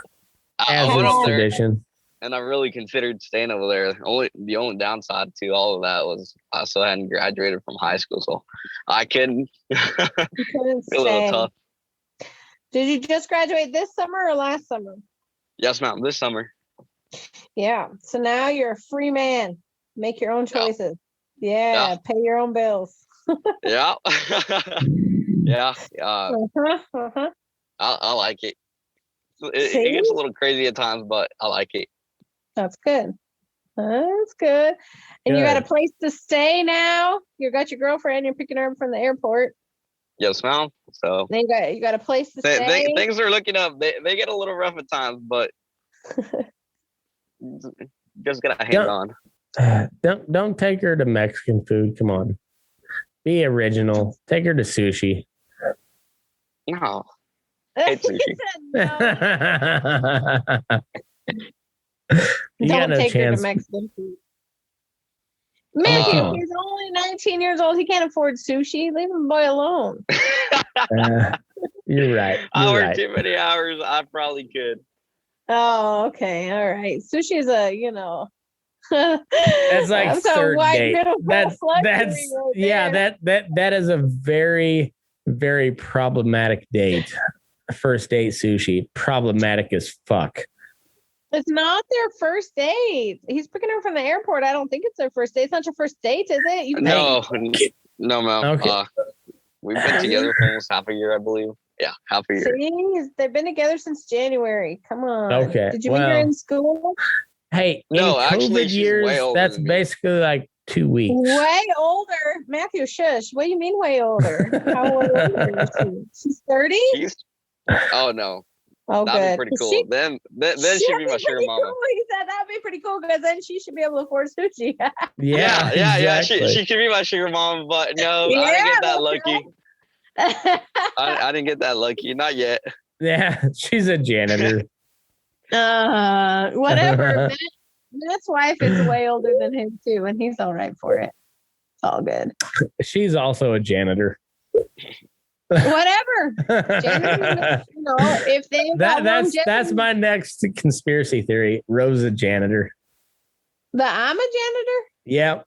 I As went is up there tradition. and I really considered staying over there. The only downside to all of that was I still hadn't graduated from high school, so I couldn't. You couldn't A little stay. tough. Did you just graduate this summer or last summer? Yes, ma'am. This summer. Yeah. So now you're a free man. Make your own choices. Yeah. Pay your own bills. Yeah. Yeah. Uh-huh. I like it. It gets a little crazy at times, but I like it. That's good. That's good. And you got a place to stay now. You got your girlfriend. You're picking her up from the airport. Yes, ma'am. So Then you got a place to stay. things are looking up. They get a little rough at times, but just gotta hang on. Don't take her to Mexican food. Come on. Be original. Take her to sushi. No. He Hate sushi. said no. You got Don't no take her chance. to Mexican food. Matthew, come on. he's only 19 years old. He can't afford sushi. Leave him boy alone. You're right. I work Right. too many hours. I probably could. Oh, okay. All right. Sushi is That's like third date. That's right there. that is a very, very problematic date. First date sushi. Problematic as fuck. It's not their first date. He's picking her from the airport. I don't think it's their first date. It's not your first date, is it? You No, ma'am. Okay. We've been together for almost half a year, I believe. Yeah, half a year. See, they've been together since January. Come on. Okay, Did you meet her in school? Hey, No, in actually, COVID she's years, way older that's than me. basically like 2 weeks. Way older. Matthew, shush. What do you mean way older? How old is she? She's 30? Oh no. Oh, That'd good. be pretty cool. Then she'd be my sugar mama. Cool. He said that'd be pretty cool because then she should be able to afford sushi. Yeah. Exactly. She could be my sugar mama, but no, I didn't get that lucky. I didn't get that lucky. Not yet. Yeah, she's a janitor. Whatever. Matt's wife is way older than him too, and he's all right for it. It's all good. She's also a janitor. Whatever. If they that's my next conspiracy theory. Rose a janitor. I'm a janitor. Yep.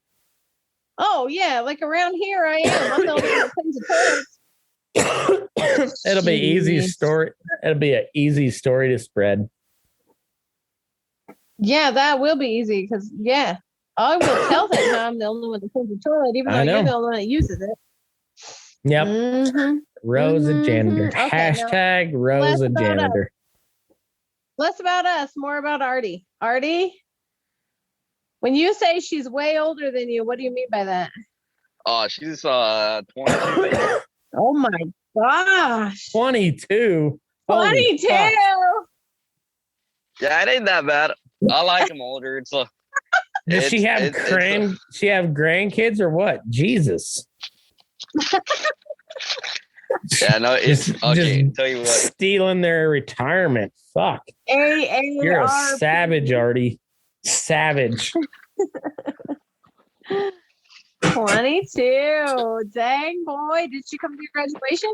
Oh yeah, like around here I am. I'm the only one that cleans the toilets. It'll be easy story. It'll be an easy story to spread. Yeah, that will be easy because I will tell them how I'm the only one that cleans the toilet, even though you're the only one that uses it. Yep. Mm-hmm. Rose a janitor. Okay, Hashtag Rose a janitor. Less about us, more about Artie. Artie, when you say she's way older than you, what do you mean by that? Oh, she's 22. Oh my gosh. 22. 22. Yeah, it ain't that bad. I like them older. Does she have grandkids or what? Jesus. Yeah, no, it's okay. Tell you what, stealing their retirement. Fuck. You're a savage, Artie. Savage. 22. Dang, boy. Did you come to your graduation?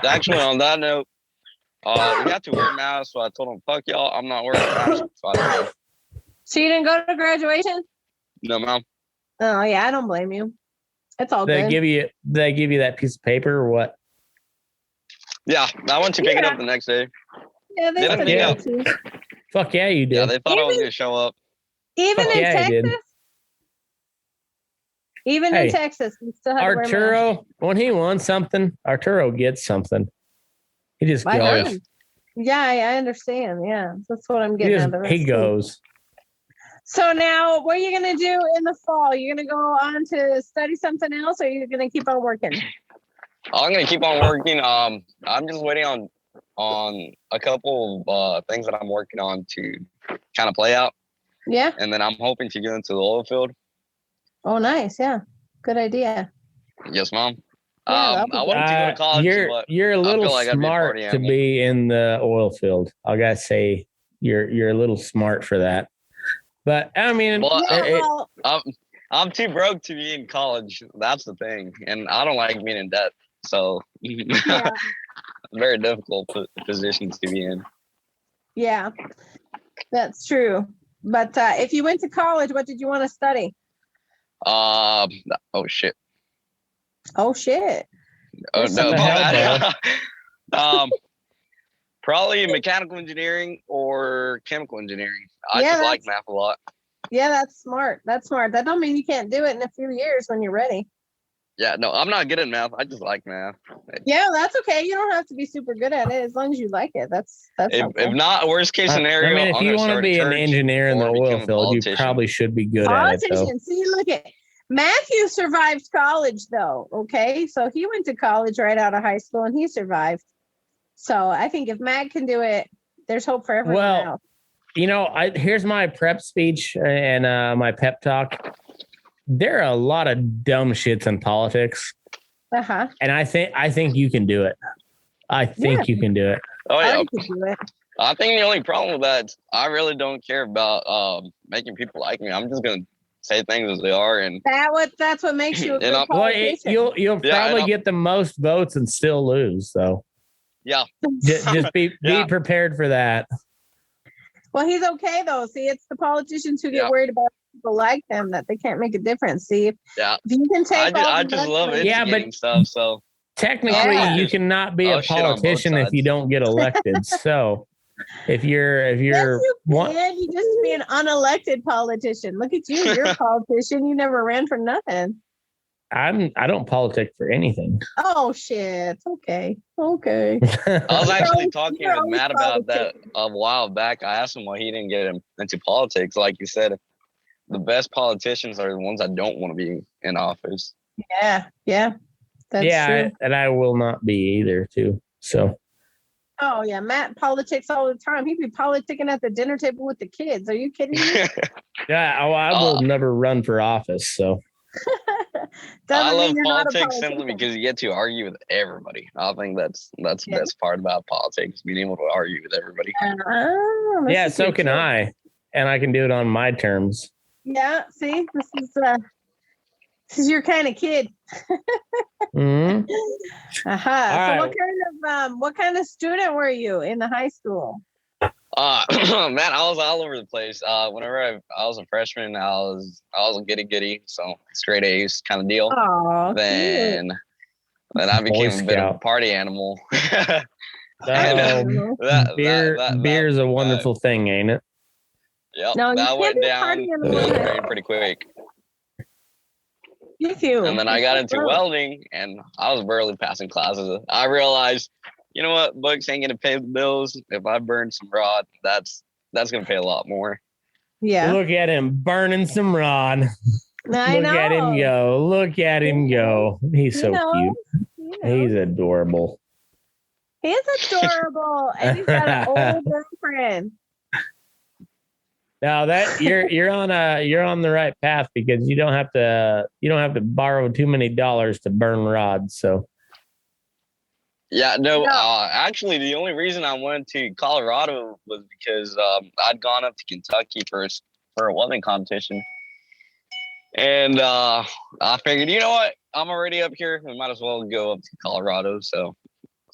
Actually, on that note, we got to wear masks, so I told them, fuck y'all, I'm not wearing a mask. So you didn't go to graduation? No, ma'am. Oh, yeah, I don't blame you. It's all good. They give you that piece of paper or what? Yeah, I went to pick it up the next day. Yeah, they put it up too. Fuck yeah, you did. Yeah, they thought I was going to show up. Even in Texas? Even in Texas, we still have Arturo, when he wants something, Arturo gets something. He just goes. Yeah, I understand. Yeah, that's what I'm getting at. He goes. So now, what are you going to do in the fall? You're going to go on to study something else, or are you going to keep on working? I'm going to keep on working. I'm just waiting on a couple of things that I'm working on to kind of play out. Yeah. And then I'm hoping to get into the oil field. Oh, nice. Yeah. Good idea. Yes, Mom. Yeah, I wanted to go to college. You're a little smart to be in the oil field. I gotta say, you're a little smart for that. But I mean, I'm too broke to be in college. That's the thing, and I don't like being in debt. So, very difficult positions to be in. Yeah, that's true. But if you went to college, what did you want to study? Oh shit. Oh shit. Oh no. Probably mechanical engineering or chemical engineering. I just like math a lot. Yeah, that's smart. That don't mean you can't do it in a few years when you're ready. Yeah, no, I'm not good at math. I just like math. Yeah, that's okay. You don't have to be super good at it as long as you like it. That's if not, worst case scenario. I mean, if you want to be an engineer in the oil field, you probably should be good at it. Though. See, look at Matthew survived college though. Okay, so he went to college right out of high school and he survived. So I think if Matt can do it, there's hope for everyone else. You know, here's my prep speech and my pep talk. There are a lot of dumb shits in politics. Uh-huh. And I think you can do it. I think you can do it. Oh yeah. I think the only problem with that is I really don't care about making people like me. I'm just gonna say things as they are, and that's what makes you a good politician. You'll probably get the most votes and still lose. So yeah, just be prepared for that. Well, he's okay though. See, it's the politicians who get worried about people like them that they can't make a difference. See, if you can take I just love it. Stuff. So technically, you cannot be a politician if you don't get elected. So if you're you just be an unelected politician. Look at you, you're a politician. You never ran for nothing. I don't politic for anything. Oh shit. Okay. I was actually talking with Matt about that a while back. I asked him why he didn't get into politics. Like you said, the best politicians are the ones that don't want to be in office. Yeah. That's true. And I will not be either too. So oh yeah, Matt politics all the time. He'd be politicking at the dinner table with the kids. Are you kidding me? I will never run for office. So I love politics simply because you get to argue with everybody. I think that's the best part about politics, being able to argue with everybody. So can I, and I can do it on my terms. Yeah, see, this is your kind of kid. Mm-hmm. So what kind of student were you in the high school? Man, I was all over the place. Whenever I was a freshman, I was a goody, so straight A's kind of deal. Aww, then I became a bit of a party animal. Beer is a wonderful thing, ain't it? Yep, that went down pretty quick. You too. And then I got into welding, and I was barely passing classes. I realized, you know what, books ain't gonna pay the bills. If I burn some rod, that's gonna pay a lot more. Yeah. Look at him burning some rod. Look at him go. Look at him go. He's so cute. He's adorable. He is adorable. And he's got an old girlfriend. Now that you're on the right path because you don't have to borrow too many dollars to burn rods. So Yeah, no, actually the only reason I went to Colorado was because I'd gone up to Kentucky for a welding competition. And I figured, you know what? I'm already up here. We might as well go up to Colorado. So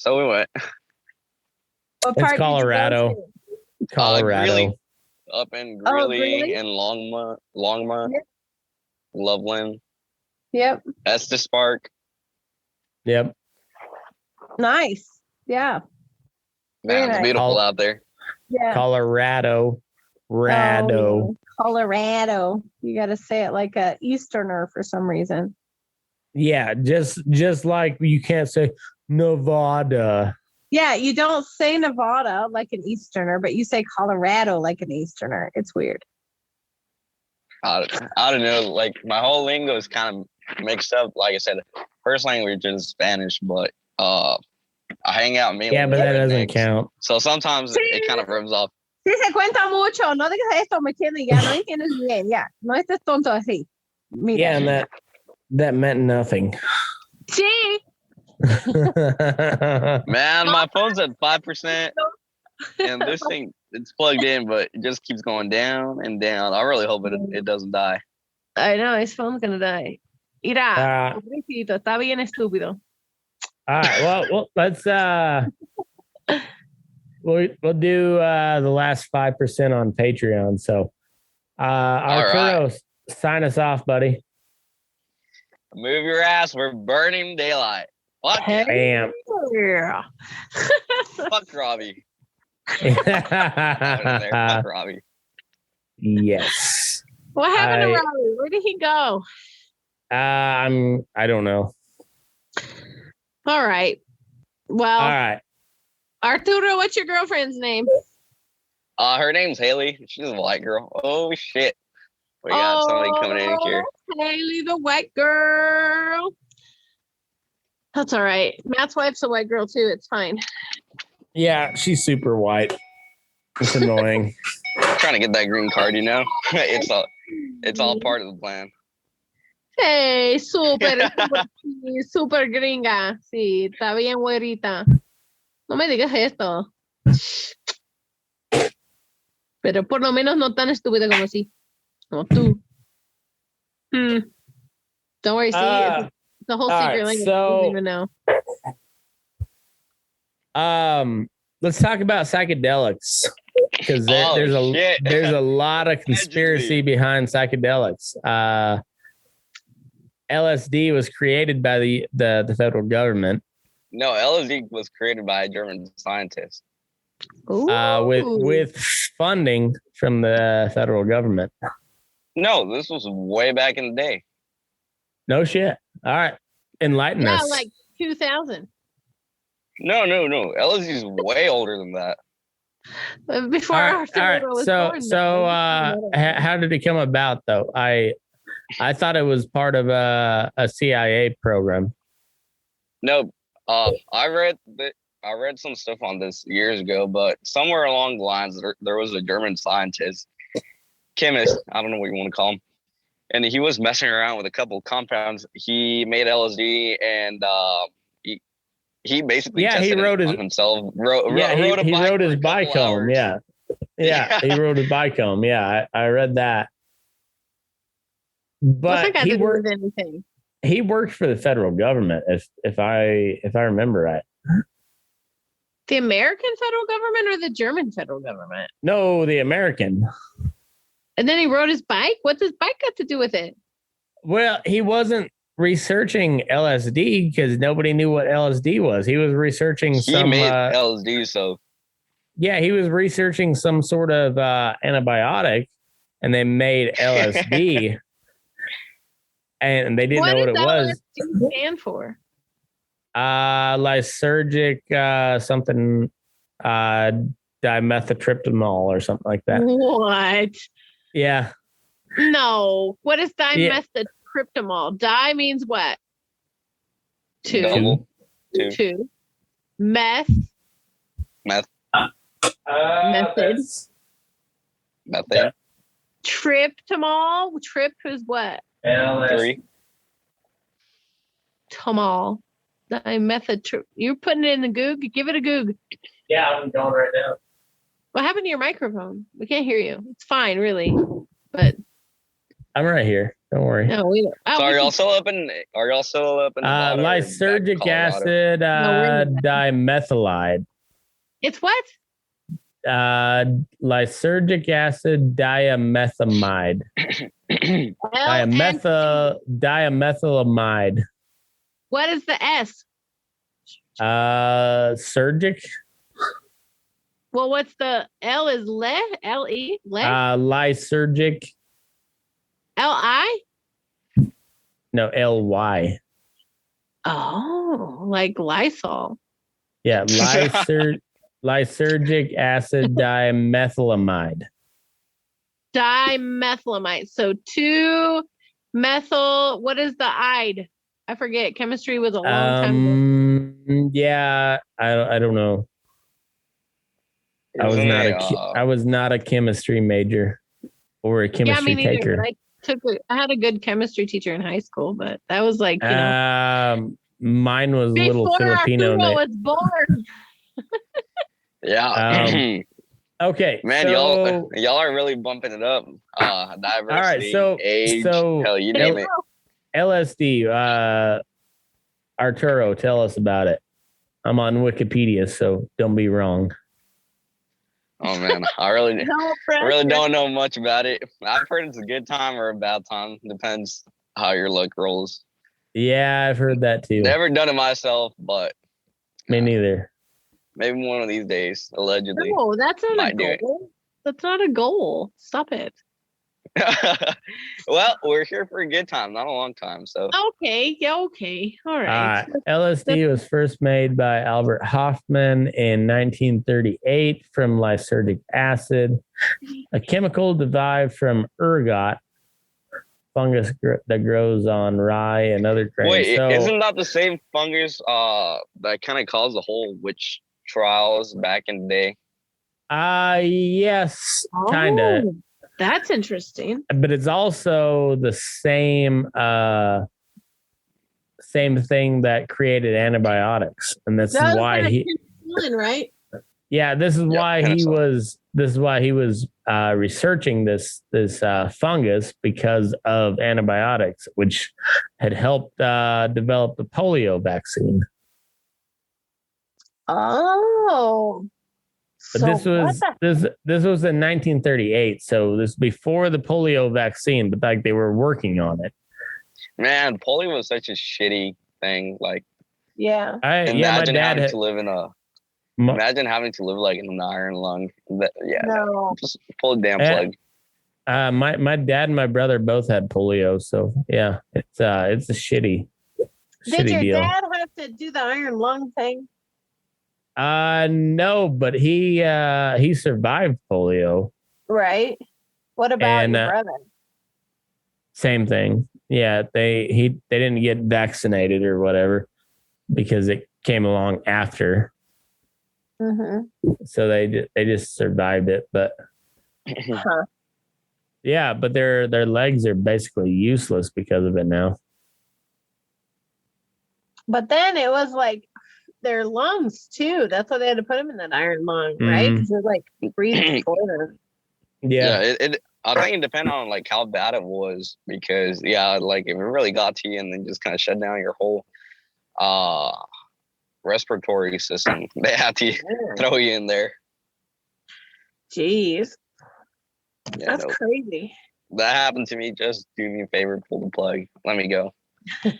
we went. What it's part Colorado. did you go to? Colorado. Greeley, up in Greeley Greeley? and Longmont, Yep. Loveland, Yep. Estes Park. Yep. Nice. Yeah. Man, Very it's nice. beautiful out there. Yeah. Colorado. Oh, Colorado. You got to say it like a Easterner for some reason. Yeah, just like you can't say Nevada. Yeah, you don't say Nevada like an Easterner, but you say Colorado like an Easterner. It's weird. I don't know. Like my whole lingo is kind of mixed up. Like I said, first language is Spanish, but I hang out mainly. Yeah, but that doesn't count. So sometimes it kind of rubs off. Sí, se cuenta mucho. No digas esto, McKinley. Ya no entiendes bien. Ya, no estés tonto así. Mira. Yeah, and that meant nothing. Sí. Man, my phone's at 5%, and this thing it's plugged in, but it just keeps going down and down. I really hope it doesn't die. I know his phone's gonna die. Mira, pobrecito, está bien estúpido. All right, well let's we'll do the last 5% on Patreon. So Arturo, sign us off, buddy. Move your ass. We're burning daylight. Fuck Bam. Yeah. Fuck Robby. Fuck Robby. Yes. What happened to Robby? Where did he go? I don't know. All right. Well, All right. Arturo, what's your girlfriend's name? Her name's Haley. She's a white girl. Oh shit. We got somebody coming in here. Haley, the white girl. That's all right. Matt's wife's a white girl too. It's fine. Yeah, she's super white. It's annoying. Trying to get that green card, you know? It's all part of the plan. Hey, super gringa. Sí, está bien güerita. No me digas esto. Pero por lo menos no tan estúpida como así. Como tú. Don't worry, see, it's the whole secret language. So, I don't even know. Let's talk about psychedelics because there's a lot of conspiracy behind psychedelics. LSD was created by the federal government. No, LSD was created by a German scientist. With funding from the federal government. No, this was way back in the day. No shit. All right. Enlighten us. Yeah, like 2000. No. LSD is way older than that. Before Arturo was born. So how did it come about though? I thought it was part of a CIA program. No, I read some stuff on this years ago, but somewhere along the lines there was a German scientist, chemist, I don't know what you want to call him, and he was messing around with a couple of compounds. He made LSD, and he basically he wrote his himself. He wrote his bicome. Yeah, he wrote his bicome. Yeah, I read that. But he worked. He worked for the federal government, if I remember right. The American federal government or the German federal government? No, the American. And then he rode his bike? What's his bike got to do with it? Well, he wasn't researching LSD because nobody knew what LSD was. He was researching He made LSD, so. Yeah, he was researching some sort of antibiotic, and they made LSD. And they didn't know what it was. What does LSD stand for? Lysergic something dimethotriptamol or something like that. What? Yeah. No. What is dimethotriptamol? Di means what? Two. Meth. Method. Method. Triptamol. Trip is what? 3. Tamol. You're putting it in the goog. Give it a goog. Yeah, I'm going right now. What happened to your microphone? We can't hear you. It's fine, really. But I'm right here. Don't worry. no, we don't. So are y'all still up in? Are y'all still up in? Nevada or back in Lysergic Colorado? acid we're in dimethylide. It's what? Lysergic acid dimethylamide. Dimethylamide. What is the S? Surgic. Well, what's the L? Is L-E? Lysergic. L-I? No, L-Y. Oh, like Lysol. Yeah, lysergic acid dimethylamide. Dimethylamide. So 2-methyl. What is the ide? I forget. Chemistry was a long time ago. Yeah, I don't know. I was not a chemistry major or a chemistry taker. I had a good chemistry teacher in high school, but that was like, mine was before little Filipino. Arturo was born. Yeah. Okay, man, so, y'all are really bumping it up. Diversity, all right, so age, hell, you name it. LSD. Arturo, tell us about it. I'm on Wikipedia, so don't be wrong. Oh man, I really don't know much about it. I've heard it's a good time or a bad time. Depends how your luck rolls. Yeah, I've heard that too. Never done it myself, but me neither. Maybe one of these days, allegedly. No, that's not a goal. That's not a goal. Stop it. Well, we're here for a good time, not a long time. So okay, yeah, okay, all right. LSD was first made by Albert Hofmann in 1938 from lysergic acid, a chemical derived from ergot, fungus that grows on rye and other grains. Wait, isn't that the same fungus that kind of caused the whole witch trials back in the day? Yes, kind of. That's interesting. But it's also the same thing that created antibiotics, and this is why right? Yeah, this is why he was researching this fungus because of antibiotics, which had helped develop the polio vaccine. Oh. But this was in 1938, so this before the polio vaccine, but like they were working on it. Man, polio was such a shitty thing. Like, yeah, imagine having to live like in an iron lung. Just pull a damn plug. My dad and my brother both had polio, so yeah, it's a shitty Did your deal. Dad have to do the iron lung thing? No, but he survived polio. Right. What about your brother? Same thing. Yeah, they didn't get vaccinated or whatever because it came along after. Mm-hmm. So they just survived it, but yeah, but their legs are basically useless because of it now. But then it was like their lungs too. That's why they had to put them in that iron lung, right? Because they're like breathing for them. Yeah. I think it depends on like how bad it was, because like if it really got to you and then just kind of shut down your whole respiratory system, they had to throw you in there. Jeez. That's crazy. That happened to me. Just do me a favor, pull the plug. Let me go. All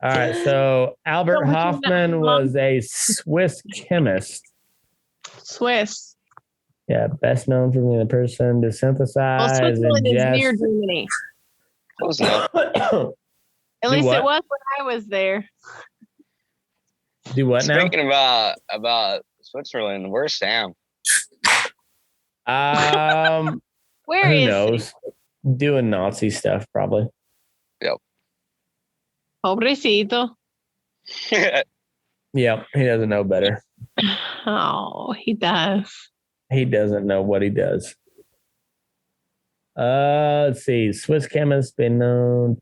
right. So Albert Hofmann was a Swiss chemist. Swiss. Yeah, best known for being the person to synthesize and Switzerland is near Germany. Close enough. At least it was when I was there. Do what now? Speaking about Switzerland, where's Sam? Where who is knows? Doing Nazi stuff, probably. Yep. Pobrecito. Yeah, he doesn't know better. Oh, he does. He doesn't know what he does. Let's see. Swiss chemist been known.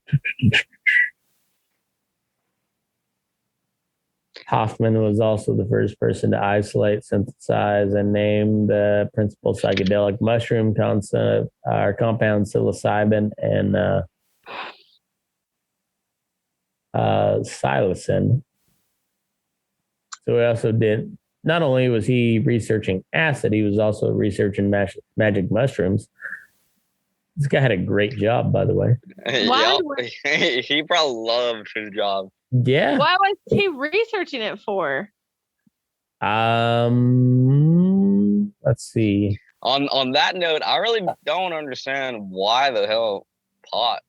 Hoffman was also the first person to isolate, synthesize, and name the principal psychedelic mushroom concept, compound psilocybin and psilocin. So he also did. Not only was he researching acid, he was also researching magic mushrooms. This guy had a great job, by the way. He probably loved his job. Yeah. Why was he researching it for? Let's see. On that note, I really don't understand why the hell pot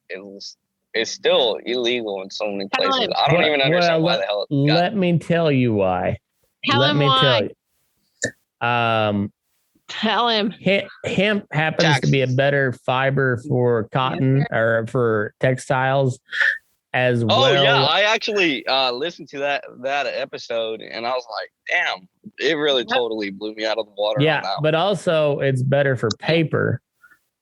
is still illegal in so many places. I don't even understand why the hell. Let me tell you why. Tell him why. Tell him. Hemp happens to be a better fiber for cotton or for textiles as well. Oh yeah, I actually listened to that episode and I was like, damn, it really totally blew me out of the water. Yeah, on that but also it's better for paper.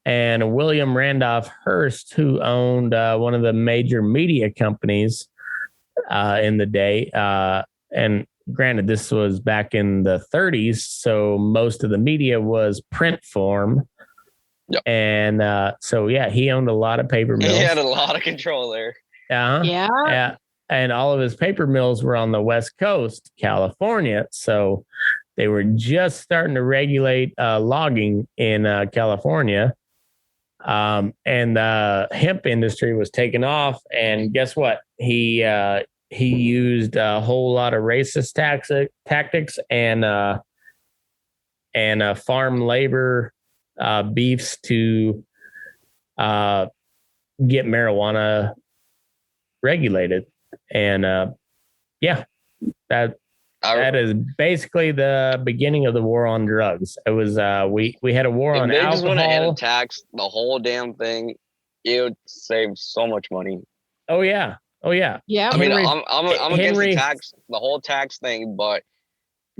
And William Randolph Hearst, who owned one of the major media companies in the day, and granted, this was back in the 30s, so most of the media was print form. Yep. And so, yeah, he owned a lot of paper mills. He had a lot of control there. Yeah. And all of his paper mills were on the West Coast, California. So they were just starting to regulate logging in California. And the hemp industry was taking off. And guess what? He used a whole lot of racist tactics and farm labor beefs to get marijuana regulated. And that is basically the beginning of the war on drugs. It was we had a war on alcohol. They just went ahead and taxed the whole damn thing. It would save so much money. Oh yeah. Yeah. I mean, I'm against the tax, the whole tax thing, but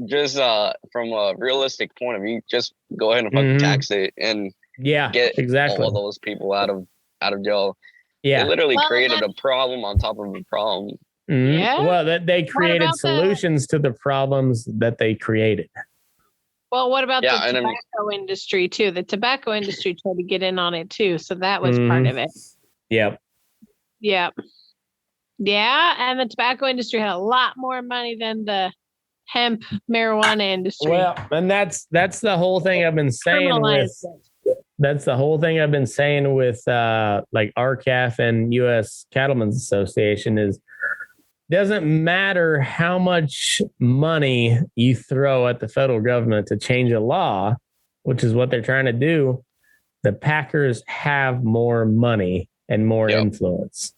just from a realistic point of view, just go ahead and fucking tax it and get all of those people out of jail. Yeah, they literally created a problem on top of a problem. Mm-hmm. Yeah. Well, they created solutions to the problems that they created. Well, what about the tobacco industry too? The tobacco industry tried to get in on it too, so that was part of it. Yep. Yeah, and the tobacco industry had a lot more money than the hemp marijuana industry. Well, and that's the whole thing I've been saying with. That's the whole thing I've been saying with like RCAF and U.S. Cattlemen's Association is doesn't matter how much money you throw at the federal government to change a law, which is what they're trying to do. The packers have more money and more influence.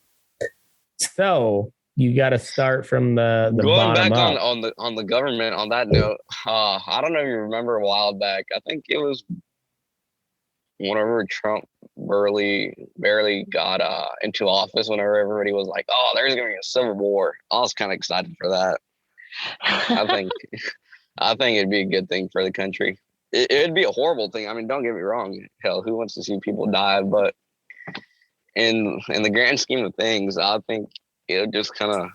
So you got to start from the going bottom back up. on the government. On that note, I don't know if you remember a while back. I think it was whenever Trump barely got into office, whenever everybody was like, "Oh, there's gonna be a civil war," I was kind of excited for that. I think it'd be a good thing for the country. It'd be a horrible thing. I mean, don't get me wrong. Hell, who wants to see people die? But in the grand scheme of things, I think it'll just kind of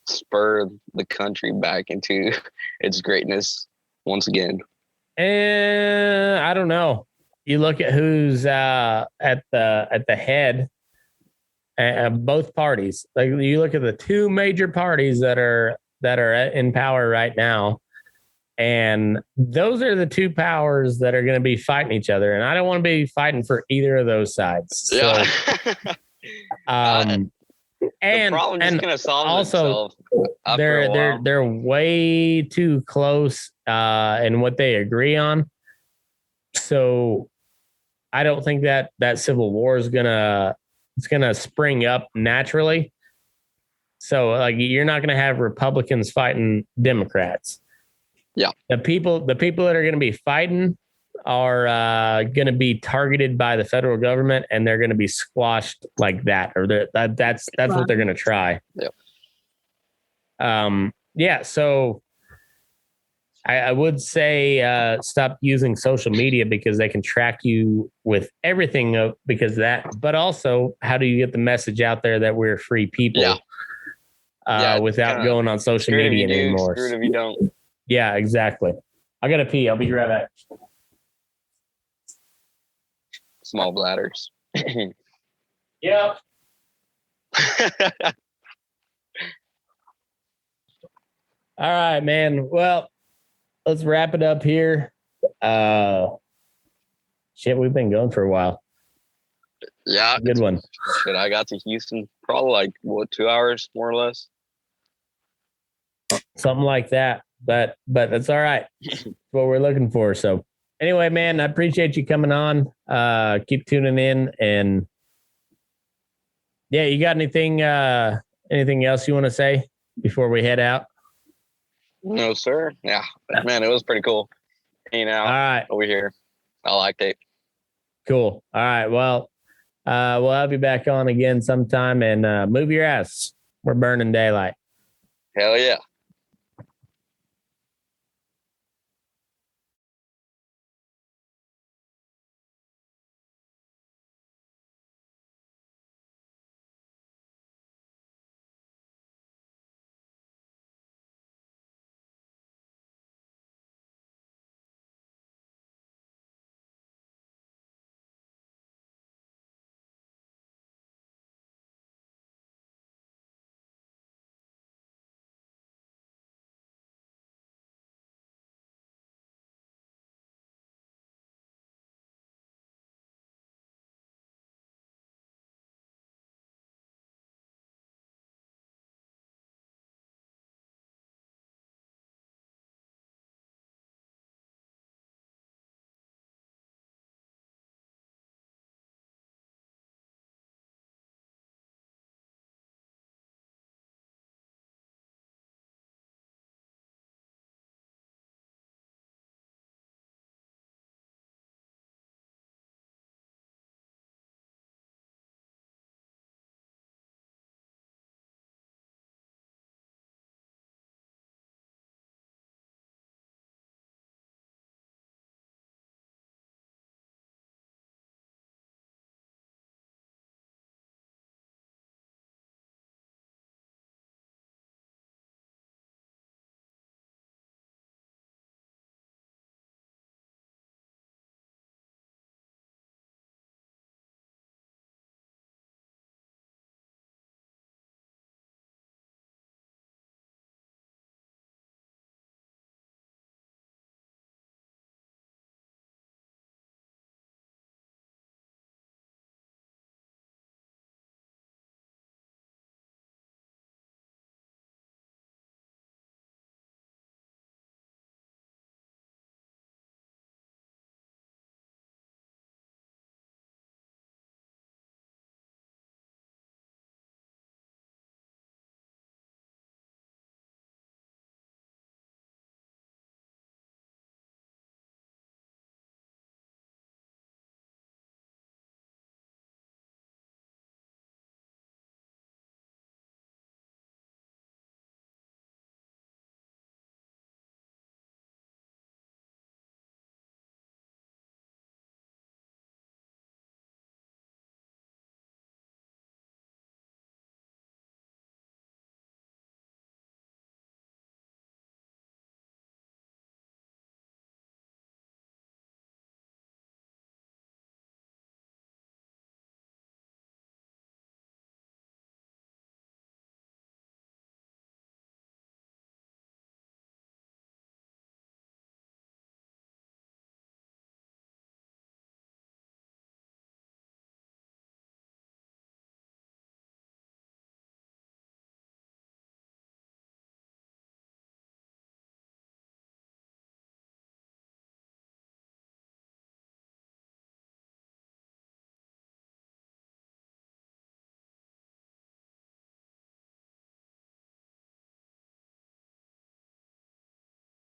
spur the country back into its greatness once again. I don't know. You look at who's at the head of both parties. Like you look at the two major parties that are in power right now, and those are the two powers that are going to be fighting each other. And I don't want to be fighting for either of those sides. So, and also they're way too close in what they agree on. So I don't think that civil war is gonna spring up naturally. So like you're not gonna have Republicans fighting Democrats. Yeah. The people that are gonna be fighting are gonna be targeted by the federal government, and they're gonna be squashed like that, or that's what they're gonna try. Yeah. Yeah. So I would say stop using social media because they can track you with everything because of that. But also, how do you get the message out there that we're free people without going on social media anymore? Screwed if you don't. Yeah, exactly. I got to pee. I'll be right back. Small bladders. Yep. All right, man. Well, let's wrap it up here. Shit, we've been going for a while. Yeah. Good one. Shit, I got to Houston probably like, 2 hours, more or less? Something like that. But that's all right. That's what we're looking for. So anyway, man, I appreciate you coming on. Keep tuning in. And yeah, you got anything else you want to say before we head out? No, sir. Yeah, man, it was pretty cool. All right, over here. I liked it. Cool. All right. Well, we'll have you back on again sometime and move your ass. We're burning daylight. Hell yeah.